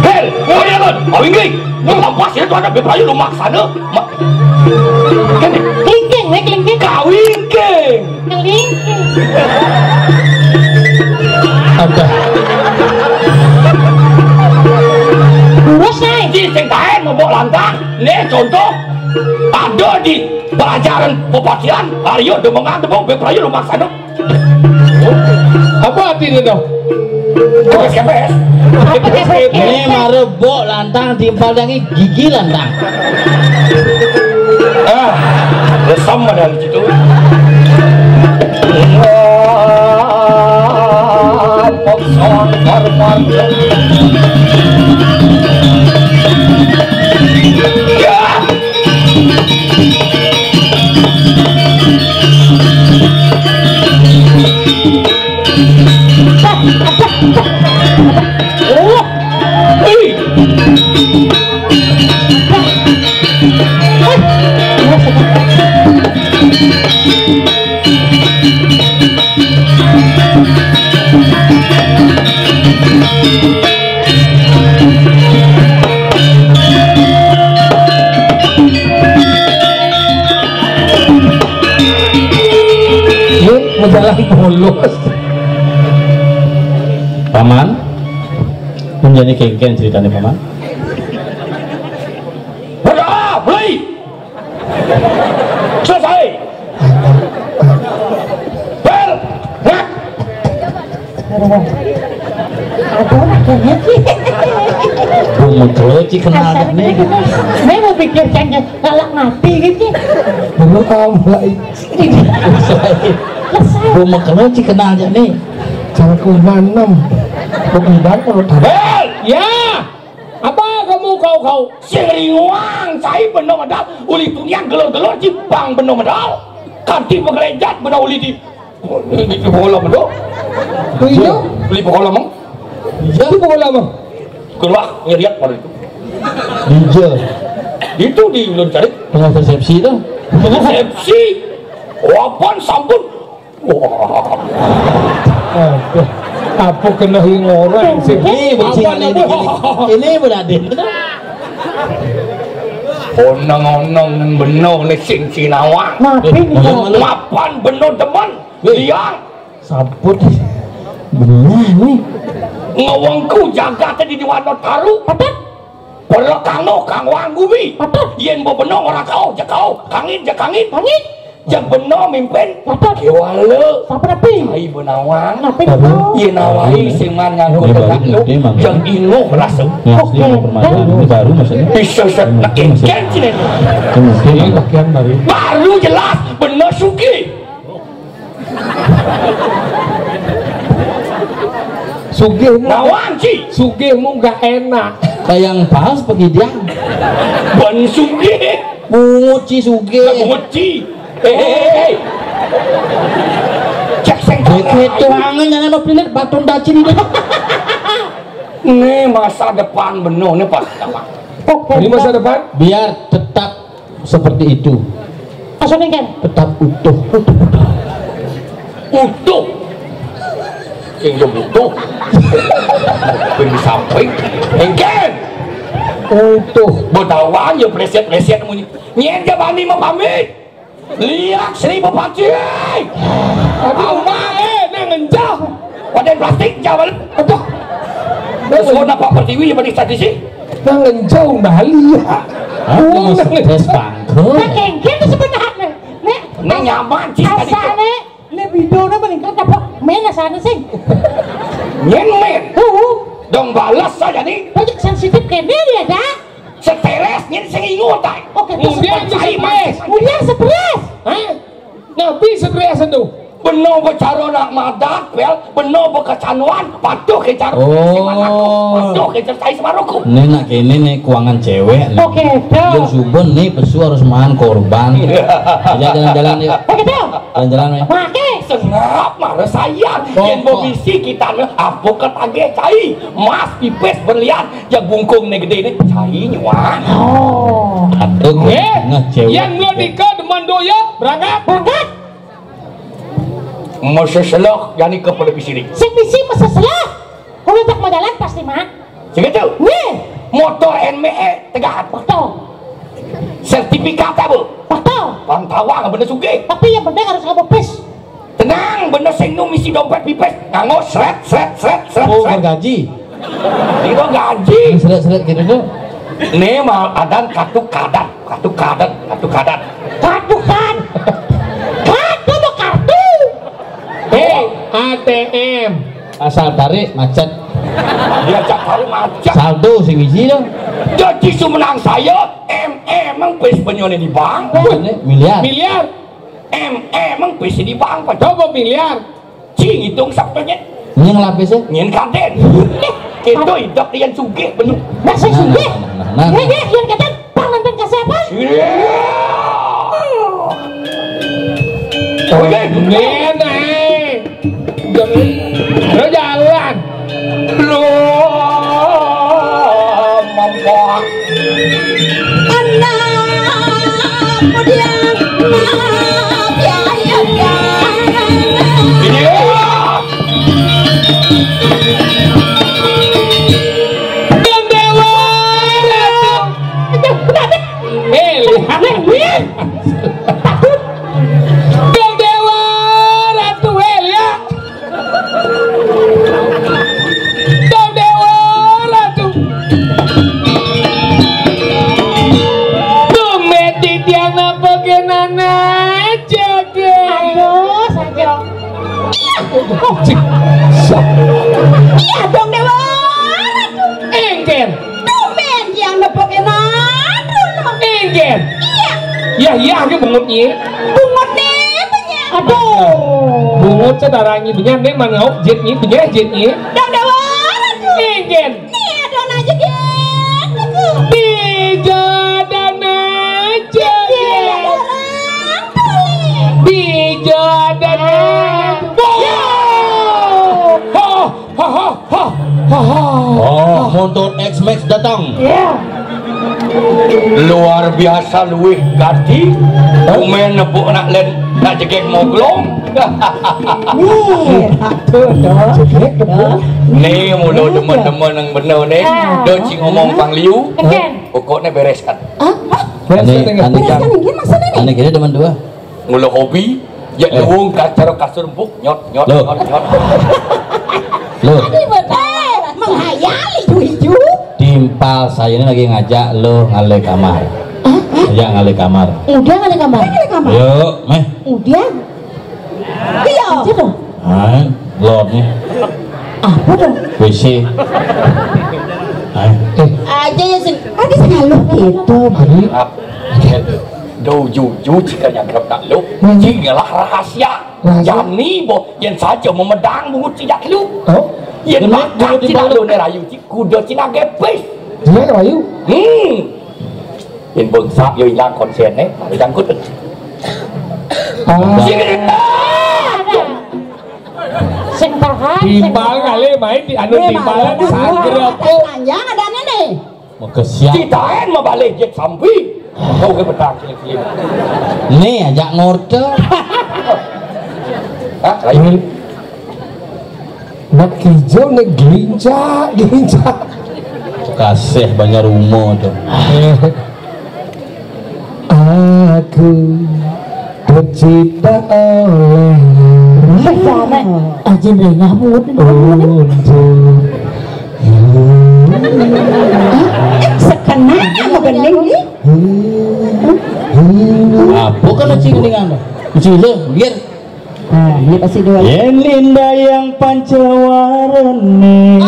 Hel, kalian kan? Awingi, nggak pasti itu ada beberapa lu maksana. Kelingking, kelingking. Kawingking. Kelingking. Ada. Lurus naik. Di sengkain membok lantang. Nih contoh ada di pelajaran pepatian. Aryo demengan demong beberapa lu maksana. Apa artinya dong? KPS. Ini marebok lantang timpal dangi gigi lantang. Sama dari situ. Barang mulus. Paman menjadi kengken ceritanya paman. Udah, mulai. Selesai. Bel, nak. Aduh, makanya sih. Bumut keloci kenal nih. Saya mau pikirkan galak mati gitu. Belum mulai. Bumut keloci kenal nih. Jangan kumanem. Bukan menurut Bel, ya. Apa kamu kau sing ringuang cai bener medal uli tunian gelor-gelor cipang bener medal kanti pengelejat bener uli di bola bener iya beli bola mong iya bola mong keluar ngeliat pada itu Dijel itu di ulun cari dengan persepsi tuh persepsi wapan sampun wah apa kena orang sih ini beradik onong-onong bener nih sing Cinawa mapan bener teman liang sabut bener nih ngawangku jaga tadi di wanot taru kalau kang wanggumi yen bo bener orang kau jakau kangin yang bener mimpin kewala ai benawang iya nawai singan nganggo tegak yang ino rasa ini baru maksudnya bisa setnak ingken sini baru jelas bener suki nawang ci sugihmu gak enak kayak yang bahas pergi dia ben sugih punguci suge hei cek seng itu angin yang mau pilih batu daci ini ini masa depan bener nih pak ini masa depan biar tetap seperti itu asalnya kan tetap utuh yang butuh ini sampai engken utuh bertawan ya preset nyen jabani mau pamit lihat 1000 paci aduh nengenjah wadah plastik jawab aduh semua Pak Pertiwi yang paling statistik nengenjah Bali ya stres bangkrut kengken itu sebenarnya nek nyaman sih tadi asalnya lebih dona meningkat apa main asana sih nyen dong balas saja nih banyak sensitif kayaknya dia dah stres nyen sing ingut tay oke kemudian stres kemudian stres nabi stres itu bener bicara nak madat bel bener berkecanuan patuh ke cara patuh ke cara semaruku ini nak ini nih keuangan cewek oke yang subon nih pesu harus mahan korban jalan-jalan yuk jalan-jalan pakai senap marah sayang yang memisi kita nih apa ketagih cai mas pipes berlian yang bungkung nih gede nih cai nyuang aduh yang belum nikah deman doya berangkat masa selah yani ke televisi ini sing misi masa selah kalau tak modalan pasti mah segitu motor NME tegahan betul sertifikat apa betul pantawang bener suge tapi yang bener harus kamu pes tenang bener sing nu misi dompet pipes nganggo seret oh gaji itu gaji seret gitu tuh ini mal adan kartu kadat ATM asal tarik macet dia cak tarik macet saldo sing biji dong jadi sumenang saya emang pes penyone di bank miliar emang pes di bank pak coba miliar cing hitung sabtunya yang lapisnya nyen kaden itu hidup yang sugih bener masih sugih yang kata bang nonton kasih apa oke lo jalan lo mampok anak kemudian maaf ya yang dewa Iya dong Dewa. Engken. Tumen yang nepokin adun. Engken. Iya. Ya ke bungutnya. Bungut nih banyak. Aduh. Bungut sedarahnya banyak nih mana jetnya banyak jetnya. Dong Dewa. Engken. Nih adon aja gitu. Bijodan aja. Bijodan Oh, motor X-Max datang. Iya. Luar biasa luwih ganti. Umen nepuk nak len nak jegek moglong. Nih, tuh dong. Nih mulu demen-demen yang bener nih. Do cing ngomong Bang Liu. Ken. Pokoknya bereskan. Ane Bereskan ini maksudnya nih. ane kira teman dua. Mulu hobi. Ya luwung kacaro kasur empuk nyot. Lo Ini betul. Menghayali hiju. timpal saya ini lagi ngajak lo ngale kamar. Ngajak ngale kamar. Udah nggak ada kamar. Yuk, meh. Udah. Iya. Aja dong. Hai, Lord nih. Apa dong? WC. Hai. Aja ya sih. Ada selalu gitu. Do jujur jika yang kerap tak lu, jikalah rahasia. Yang ni bo, yang saja memedang bungut tidak lu. Yang makan tidak lu nerayu, kuda cina gepes. Dia rayu. Yang bangsa yo hilang konsen hilang kut. Sing tahan. Timbal kali main di anu timbalan sagrep. Panjang ada nih. Mau ke siap. Kita mau balik jet sampai. Kau ke petang cilik-cilik. Nih ajak ngorte. Hah, lain. Nak hijau nih ginca. Kasih banyak rumo tuh. Aku tercipta oleh Bersama aja deh ngamut. untuk Sekena mau bening nih. Apa kan cing dengan Cile, biar. Nah, ini pasti dua. Yen linda yang pancawarane.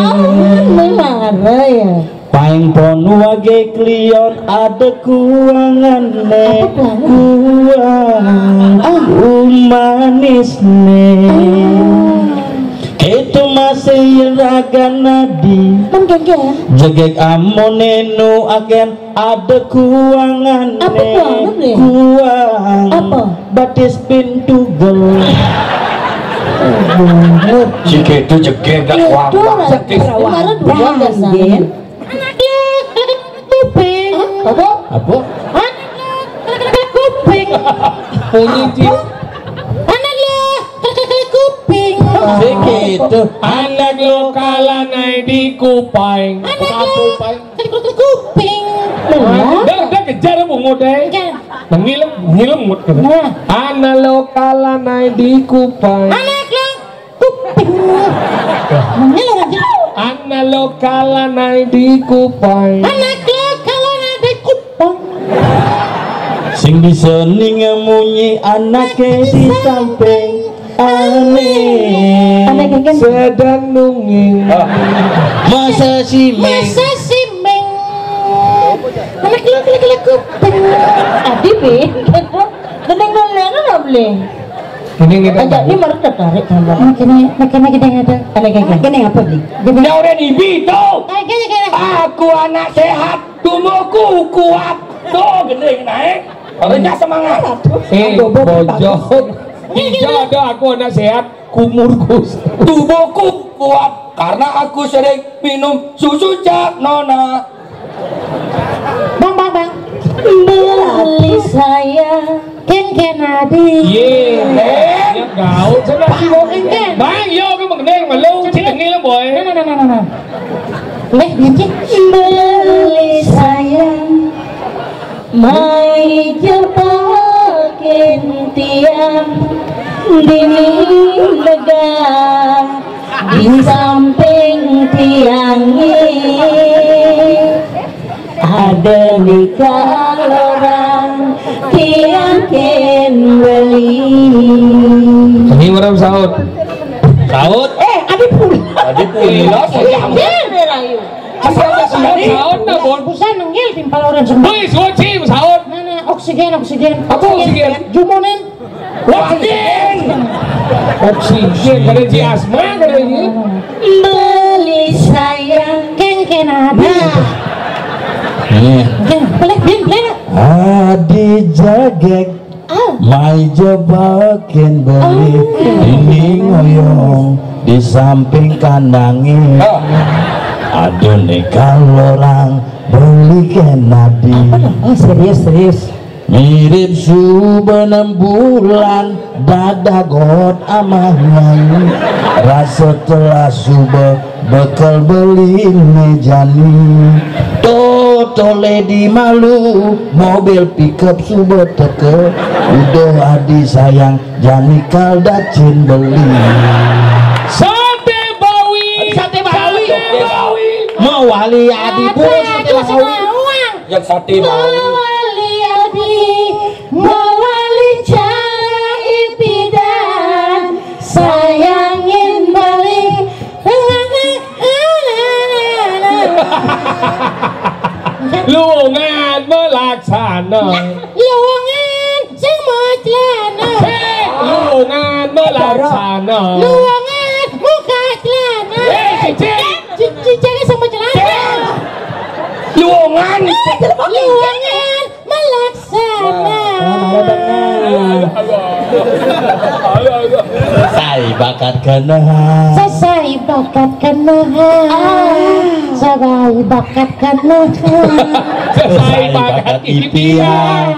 Memang ya. Paing pon wage klion ada kuangane. Kuang manis ne. Itu masih raga nadi. Jegek amone nu agen ada kuangan. Apa kuangan nih? Kuang. Apa? Batis pintu gel. Jika itu jegek gak wang. Kemarin dua biasanya. Kuping. Apa? Apa? Kuping. bunyi di Anak lo kuping. Begitu. anak lokal naik di Kupang. Kuping. Dah kejar bungut deh. Ngilam mut gitu. Anak lokal naik di Kupang. Anak lo kuping. Mengilu aja. Anak lokal naik di Kupang. Anak lo kalau ada kuping. Sing bisa ningamunyi anaknya di samping aneh. Sedang nunging. Masa si Meng. Masa si Meng. Anak lo kuping. Adi be. Neneng lo boleh. Ini Ajak ni baru tertarik sama. Makanya kita ada. Kena apa ni? Dia udah dibito. Kena. Aku anak sehat, tubuhku kuat. Tuh gendeng naik. Harusnya semangat. bojok. Hijau ada aku anak sehat, kumurku. Tubuhku kuat karena aku sering minum susu Cak Nona. Bang. Beli saya ken adi. Ye, ya kau sana sih mau Ken. Bang, yo cái bằng đen mà lâu chứ đừng nghe lắm boy. Nah. Leh nanti beli saya mai jepakin tiang dini lega di samping tiang ini ada nikah orang tiang ken beli. Ini orang sahut. Saud. Adi pulang. Gila, sayang. Saon na bon. Busan nenggil timpal orang semua. Wih, suci saon. Mana oksigen. Apa oksigen? Jumonen. Oksigen kada ji asma kada ini. Beli sayang kengken ada. Boleh. Adi jagek mai jebakin beli ini ngoyong di samping kandangin. Aduh nih kalau orang beli kenadi. Serius. Mirip subuh 6 bulan dada got amah nyanyi. Rasa telah subuh bekal beli mejani. Tole di malu mobil pickup subuh teke. Udah adi sayang jani kaldacin beli. Sate bawi. Mau wali adi bos Yang sate bawi. Mewali cara impidan sayangin balik Luangan melaksana. luangan semua celana Luangan melaksana. luangan buka celana cincin sama celana Luangan. luangan melaksana Saya bakat kena Sasai bakat kenahan Sabai bakat kenahan Selesai bakat impian.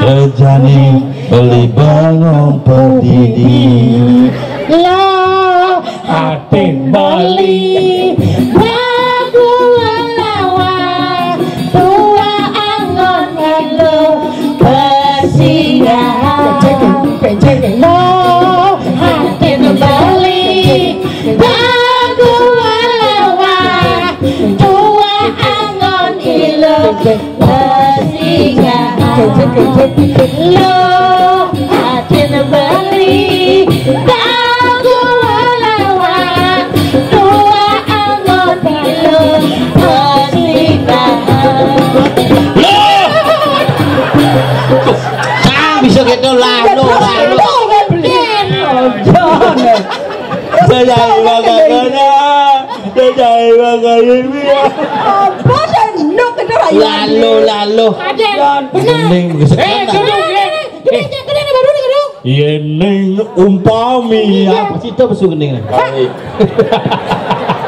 Udah jani beli bengong pedidi. Lo Atin bali. Bagu lawa Tua angon elo Persinggahan Lo hatin bali Bagu lawa Tua angon elo Persinggahan Lo hatin bali Bagu lawa Tua angon elo Persinggahan Bisa gitu lalu. Saya bakat kena. Lalu. Gening Yening umpami apa sih itu besu gening.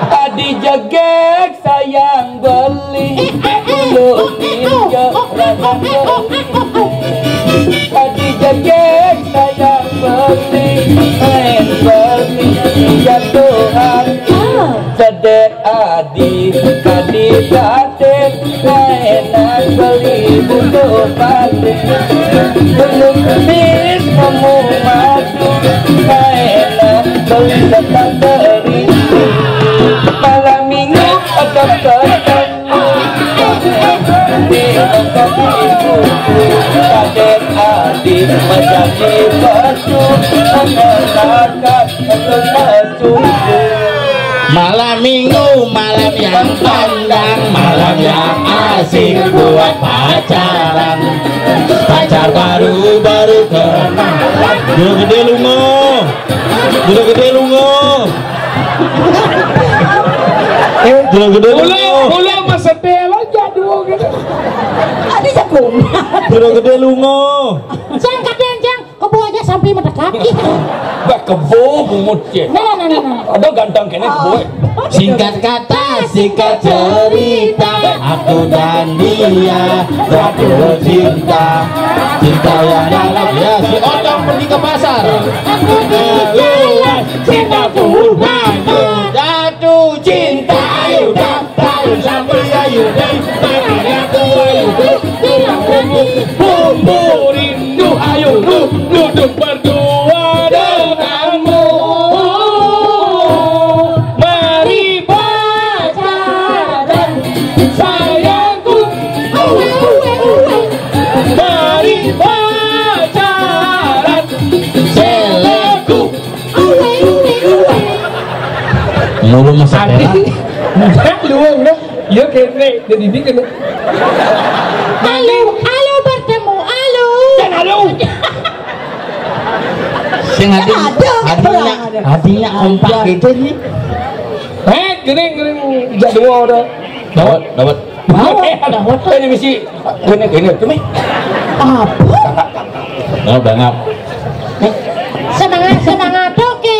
Adi jagek sayang beli dulu ninja raga Adi jagek sayang beli jatuhan Sedek adi dadet enak beli dulu balik belum bis kamu madu enak beli datang dari malam minggu akan ketemu di tempat ibu kadek adik menjadi batu mengenakan baju Malam minggu, malam yang pandang, malam yang asik buat pacaran. Pacar baru kenal. Gede lungo. Ulang masa telo jadul gitu. Ada jagung. Gede lungo. Jang kadang jang kebo aja sampai mata kaki. Bak kebo bungut je. Nah. Ada ganteng kene kebo. Singkat kata, singkat cerita, aku dan dia jatuh cinta. Cinta yang dalam ya si Odong pergi ke pasar. Aku diluar cintaku maju. Jatuh cinta, ayo daftar sampai ayo deh. Tapi aku ayo deh. Bumbu rindu ayo lu duduk berdua denganmu. Mari pacaran sayangku. Mari pacaran seleku. Mulu masa Enggak luang dah. Ya kene jadi ini kene. Halo bertemu, halo. Dan halo. Sing hatinya kompak gitu nih. Gering jadwal dah. Dapat. Ini misi gini cumi. Apa? Bangap. Semangat oke.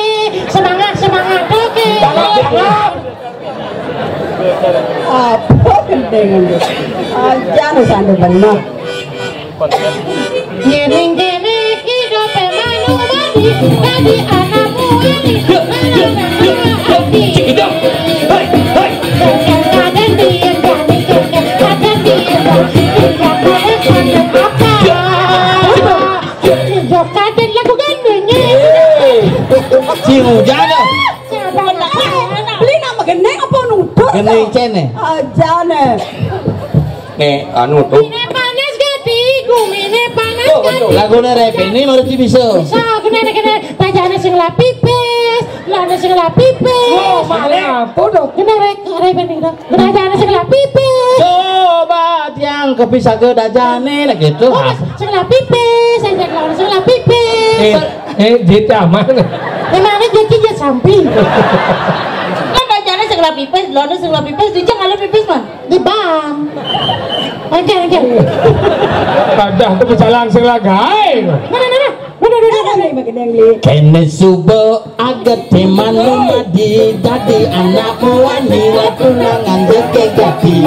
Semangat oke. Bangap. Apa kendengan lu? Aja nu sandu benar. Ngiring kene hidup manunggali tadi anakmu Jokaden lagu gandengnya. Si hujan dah. Beli nama gendeng apa nutur? Gendeng cene. Aja nih. Nih anu tuh. Mine panas gati, gumine panas gati. Laguna rep ini harus bisa. So, kena tajane sing la pipis, lana sing la pipis. Oh, apa dong? Kena rep ini dong. Kena tajane sing la pipis. Coba tiang kepisah ke dajane lah gitu. Oh, sing la pipis, sing la pipis. Jita mana? Emangnya jadi samping. Kan bacanya sing la pipis, lho sing la pipis, dijang ala pipis man. Di bang. Oke. Ada tu berjalan sing lagai. Kene subo agat teman lumadi dadi anak wani tunangan jeke gati.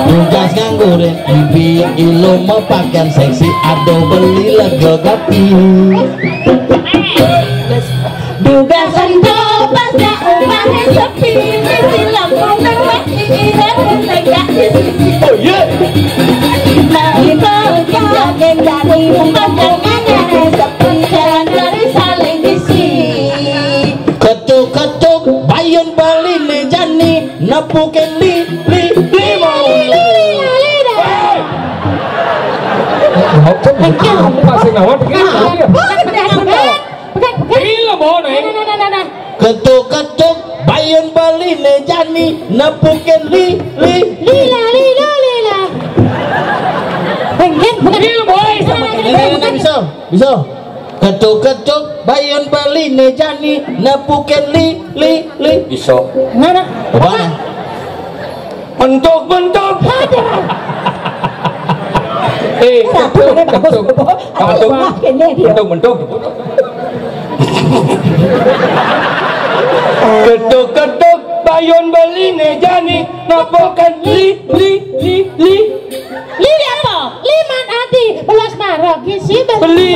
Tugas nganggurin ibi ilu mau pakaian seksi ado beli lego gati. Duga sando pasnya umahnya sepi, silam ngomong pikiran tegak di sisi. Oh iya. Geng dari pemandangannya sepi, jalan dari saling isi. Ketuk bayun beli nejani nepukin li mau. Masih ngawat Gila bono Ketuk bayun beli nejani nepukin li. Lila. Gila boy. Ini bisa. Ketuk bayun beli nejani nepukin li. Bisa. Mana? Mana? Bentuk. Bentuk. Ketuk bayun beli nejani napokan li. Lili apa? Liman hati belas marok isi Beli.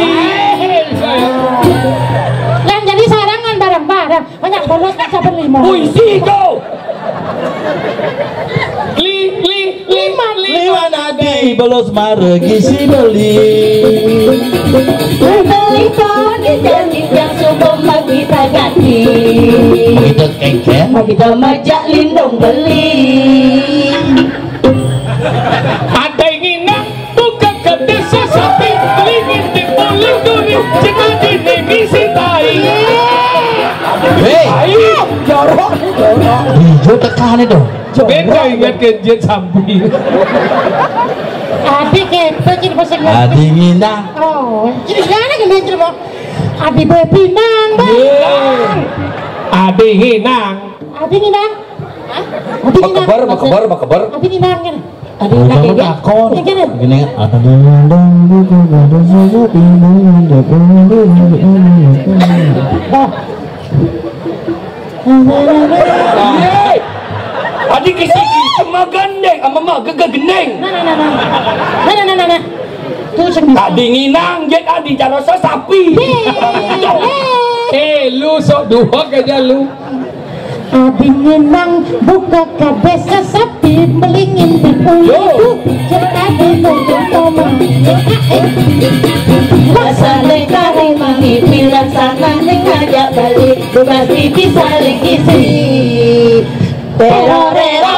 Yang jadi sarangan barang-barang banyak bolos bisa berlima. Puisi kau. Liman adi belos maregi si beli. Telepon janji yang subuh kita ganti. Begitu kengken. Kita majak lindung beli. Ada ingin buka ke desa sapi, ingin dipuling duri, jika dinemisi tai. Hei, Jorok. hijau tekan itu. Beda ingat kejet sapi. Adik kita jadi pasang. Adi nginang. Oh, jadi gimana gimana cerita? Adik bepinang, Adi hinang. Adik ninang. Bakabar. Adik ninang kan? Adik Kamu ninang kan? takon. Ini kan? Gini Oh. Adik kisi mah gandeng, mama gagah gendeng. Nah. Tuh sing bisa. Tadi nginang, jet adi jarosa sapi. Lu sok dua aja lu. Adi ninang buka ke desa sapi melingin di ulu jadi ngomong Masalah kari mangi bilang sana ning ngajak balik, tugas pipi saling isi. Terorero.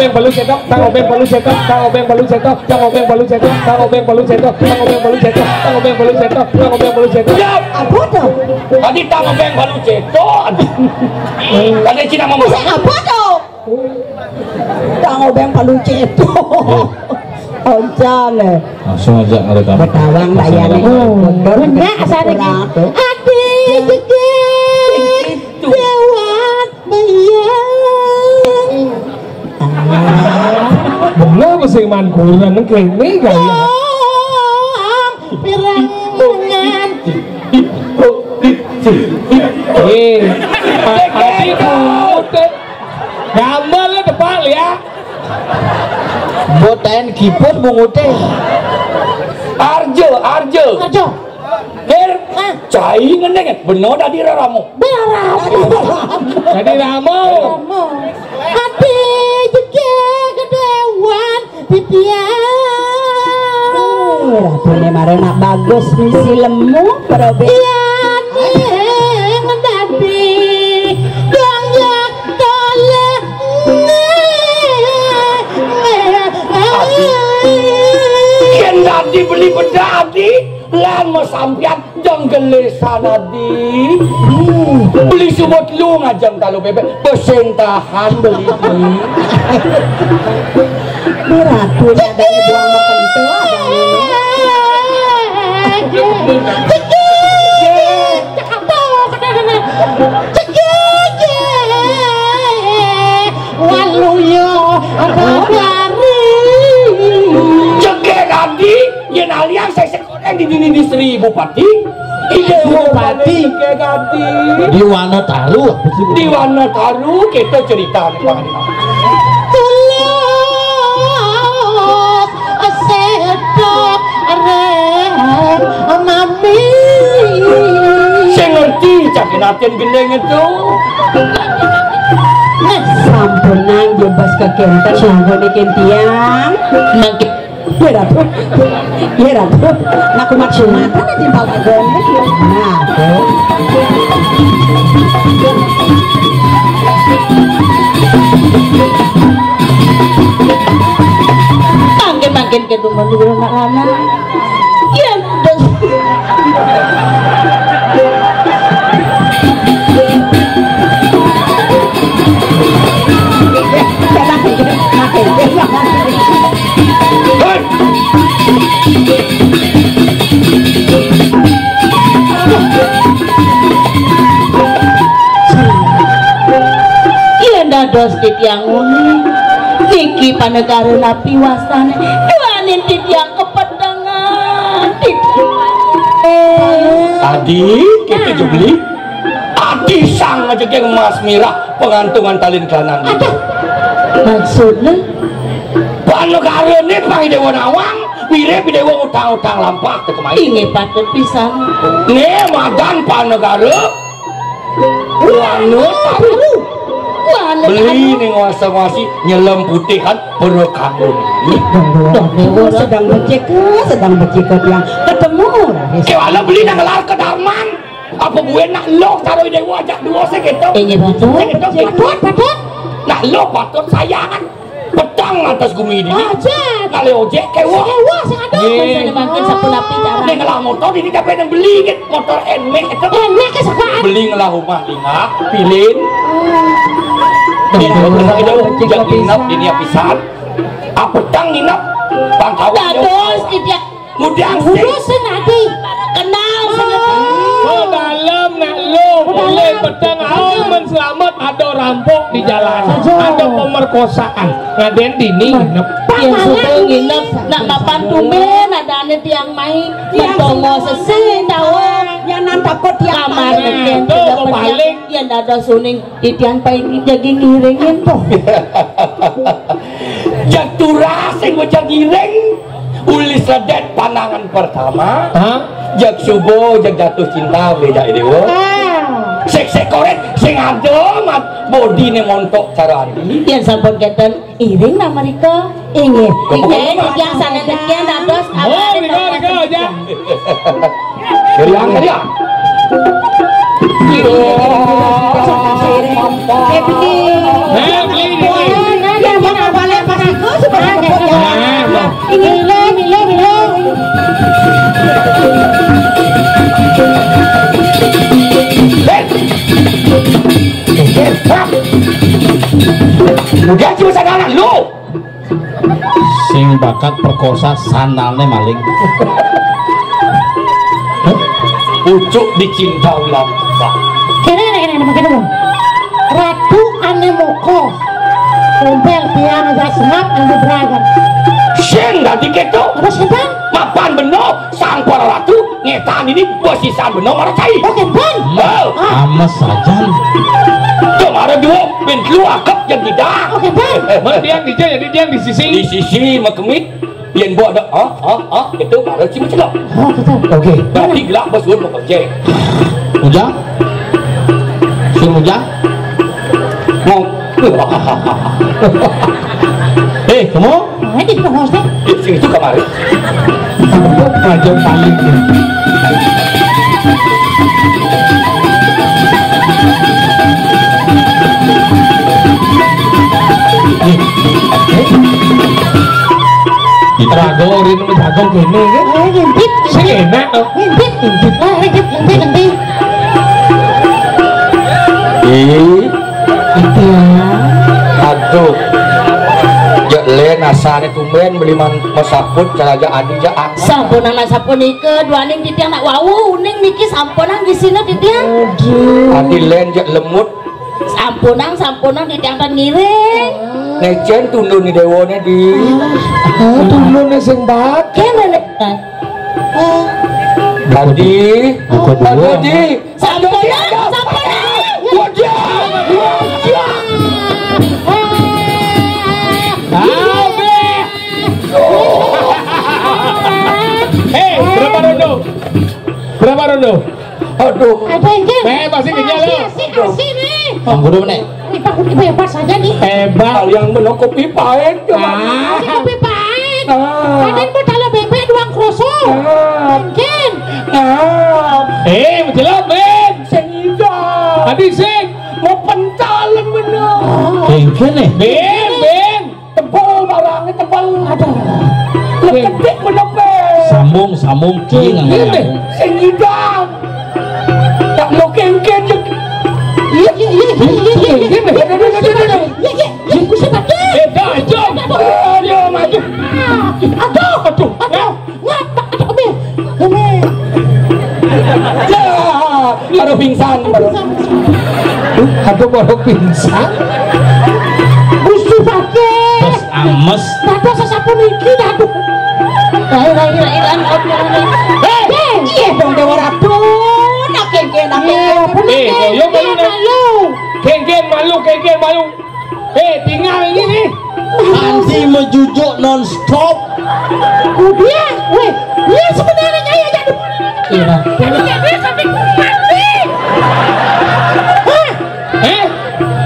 obeng balu cetok, tang obeng balu cetok, tang obeng balu cetok, tang obeng balu cetok, tang obeng balu cetok, tang obeng balu cetok, tang obeng balu cetok, tang obeng balu cetok. Apa tuh? Tadi tang obeng balu cetok. Tadi Cina ngomong Apa tuh? Tang obeng palu cetok. Oncane. Langsung aja ngerekam. Betawang bayane. Bener asane iki. Ade jege. Dewat bayang. Bener sing mankuran kene gaya. Pirangan. Hati kute. Gambar depan ya. Boten kiput bungute. Arjo. Ajo. Ger, cai ngendeng bener tadi raramu. Jadi Ramo. Ade jege kedewan titian. Ratune mare nak bagus misi lemu probe. Dibeli bedadi lan mau sampian jang gelesan adi beli sumut lu ngajang kalau bebek beseng tahan beli Ratu ada buang makan itu yen alian saya sekolah di distri bupati ide bupati ke ganti Di Wanataru. di Wanataru kita cerita nih Bang Mami saya ngerti cakinatin gendeng itu sampun nang jebas ke kenten nang bikin tiang nang ya Ratu nak kumat Sumatera na timbal agama nah makin ke rumah di rumah lama ya dados titiang unik niki panegara napi wasane duanin titiang kepedangan tadi kita jubli adi sang aja yang Mas Mira pengantungan talin kanan maksudnya panegara ini pang dewa nawang mirip dewa utang-utang lampak kemarin ini patut pisan nih madan panegara wanut tahu beli nih ngawasi nyelam putihan berkabun sedang bercikut yang ketemu kewala beli nang lar ke darman apa gue nak lo taruh ide wajah dua segitu ini patut nak lo patut sayangan petang atas gumi ini kali ojek kewa makin sapu lapi cara ini ngelah motor ini capek yang beli gitu motor NMAX itu beli ngelah rumah tinggal pilih jangan nginap di niat pisan petang nginap pantauan dados tidak mudah urusan nanti kenal dalam nak lo boleh petang aman selamat ada rampok di jalan ada pemerkosaan ngaden dini yang sudah nginep nak mapan tumen ada ane tiang main mentongo sesin tawa yang nantakot tiang kamar neken tidak balik yang ada suning di tiang paling jadi ngiringin tuh jatuh rasing wajah giring ulis ledet pandangan pertama jak subuh jak jatuh cinta beda dewa sek korek sing adem body ne montok cara andi yang sampun keten iring nama Rika ingin yang sana dekian dados Rika aja geriang dia beli sing bakat perkosa sandalnya maling. Pucuk dicinta ulang. Kene Ratu ane moko. Kumpel tiang aja senap ane beragam. Sing dadi keto. Apa sih bang? Mapan beno sang para ratu ngetan ini bosisan beno maracai. Oke bang. Ames saja. Kemarin dua ben keluakep yang tidak. Oke bang. Tiang di jadi tiang di sisi. Di sisi makemit yang buat ada itu baru cuma celok. Oh gitu. Oke. Berarti gelap besul bekerja. Ujang? Si Ujang? Mau Kamu? Ini kita hostnya. di sini itu kemarin. Majang paling. Diragorin menjago gini kan? Ngintip. Sing enak. Ngintip. Ngintip. Itu aduh jak le nasane tumben beli masaput caraja adi ja Sampunan sapun ike dua ning titiang nak wawu ning niki sampunan di sini titiang. adi len jak lemut Sampunan titiang tan ngiring. necen tundun ni dewone di Tundune sing bak. Kene nek. adi Buka dulu. adi Sampunan. Berapa rondo? aduh Ada yang Masih kenyal lo. Kasih nih. Angguru nek. Ini Pak Budi bebas saja nih. Hebat. yang beno kopi pahit Masih kopi pahit. Kadang bedala bebek doang kroso. Mungkin. Menjelok Ben. senida Adi sing. mau pentalen beno Kengken nih. Ben. tebal barangnya tebal Aduh. lepetik beno pe Sambung king Kengken. senida tak mau kengken Iya. Aku sempat deh. Jom. aduh maju Aduh. Ngapa? Ini. ya baru pingsan baru Aku baru pingsan. Gusti pakai. Terus ames. Nada sesapun iki aduh. Ilan Iya dong dewa ratu. Nak kengken. Koyo malu. Kengken malu. Tinggal ini nih. Nanti mejujuk non stop. Kemudian, dia sebenarnya kayak jadi. Iya. Dia sampai mati.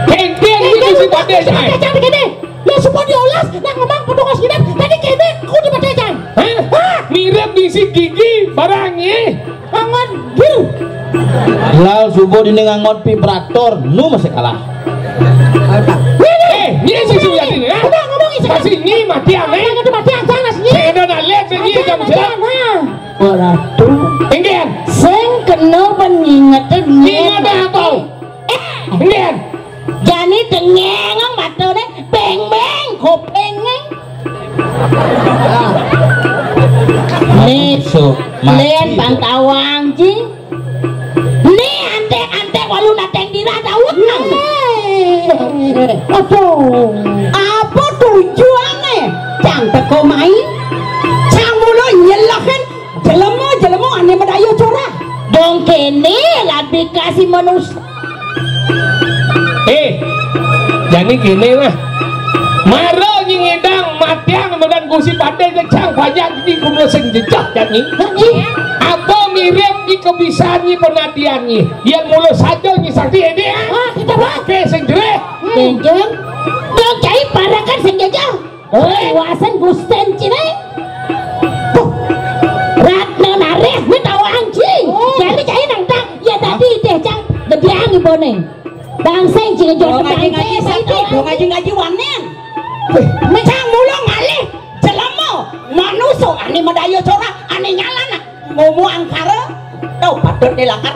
Kengken itu si Bade say. Jangan begini. Ya semua diolas. Nah ngomong pedokos kita. Tadi kene ku di Bade. Mirip di si gigi barangnya. Angon gil. Lal subuh dini ngangon vibrator, nu masih kalah. Ini si Suyat ini ya. Udah ngomong isi. Masih ini mati ame. Itu mati jangan sih. Saya udah lihat sini jam siapa. Ratu. Ingin. Sing kena pengingetan Ingat apa? Ingin. Jani dengeng matane beng kopengeng. Nih, len pantawang jing. Nih ante walu nateng dira dawet nang. Aduh. Apa tujuannya? Cang teko mai. Cang mulu nyelakan jelemu ane medayo corah. Dong kene lebih kasih manusia. Jadi gini lah. Maro nyingidang matiang medan gusi Bade kecang banyak di kuno sing jejak jadi. Apa mirip di kebisaannya penadiannya yang mulu saja nyi sakti ini Kita pakai sing jereh. Kenjeng. Dong cai parakan sing jejak. Wasan gusten cine. Ratna nareh metawa anjing. Jadi cai nang tak ya tadi teh cang debiang iboneng. Bangseng cing jok ngaji saiki do ngaji wanen. Mecang mulo ngalih jelemo manuso ane medayo cora ane nyalana ngomo angkara tau patut dilakar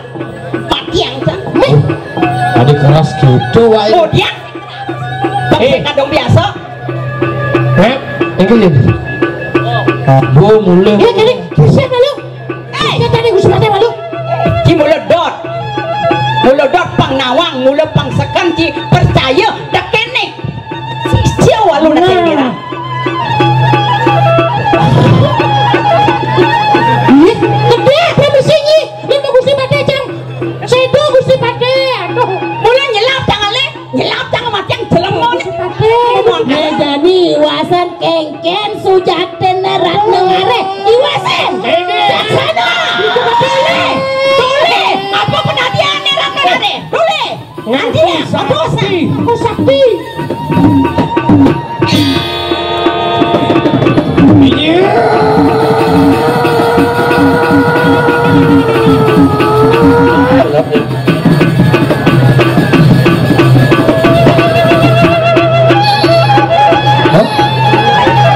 mati yang Tadi keras gitu wae. kemudian bangsa kadang biasa Ini jadi. Bu mulai. Ya jadi siapa lu? Ya tadi Gusti Pate malu. Ki muledot. Muledot pang nawang, mule pang sekan ki percaya dak kene. Sia walu dak kene. Ih, gede permisi nyi. Lu Gusti Pate jam. Sedo Gusti Pate. Aduh, Mule nyelap tanganle, nyelap tangan matang jelemon. Gusti Pate. Jadi wasan kengken sujaten nerat nengare iwasan Sana. Dule, apa penadian nerat nengare? Dule. Nanti apa usah? Aku sakti.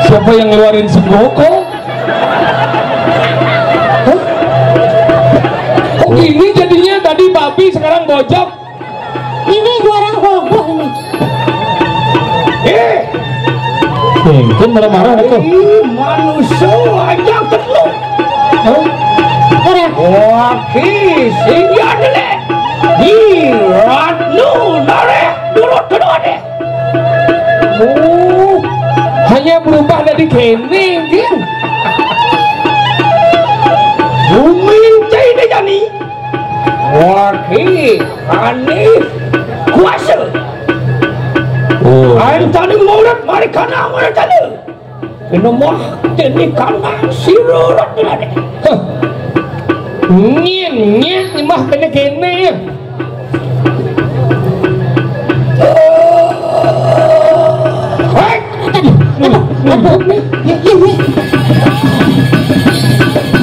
Siapa yang ngeluarin semboko? Hah? Kok gini jadinya tadi babi sekarang bojok? Ini juara gogoh ini. Mungkin marah-marah itu. Manusia aja terlalu. Ada. Waki singgah dele. Hirat lu nare durut deh. Hanya berubah dari kene, gitu. Bumi cai deh jani. Waki ani kuasa. Ain tadi mulut mari kana mulut tadi. Kena mah tadi kana sirurat deh. Nyet mah kena kene ya.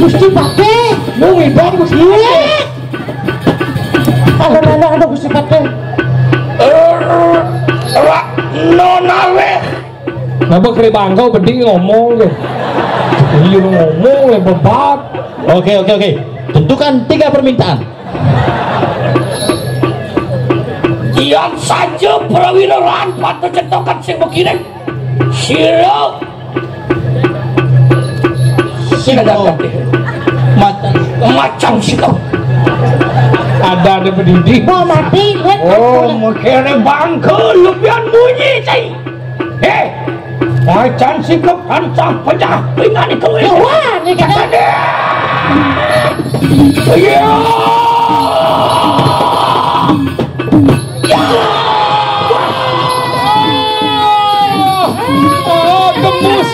Gusti Pate. Mau ngidam Gusti Pate. Ada Gusti Pate. Nonawe. Napa kere bangkau beding ngomong deh. Iya ngomong le bebat. Oke. Tentukan 3 permintaan. Diam saja perwiraran patut cetokan sing begini. Siro. Siro. Macam siro. Ada pendidik. Mau mati kan? Mungkin bangku lupian bunyi cai. Macam sikap hancang pecah pingan itu. Wah, ini kan. Ya. Tembus.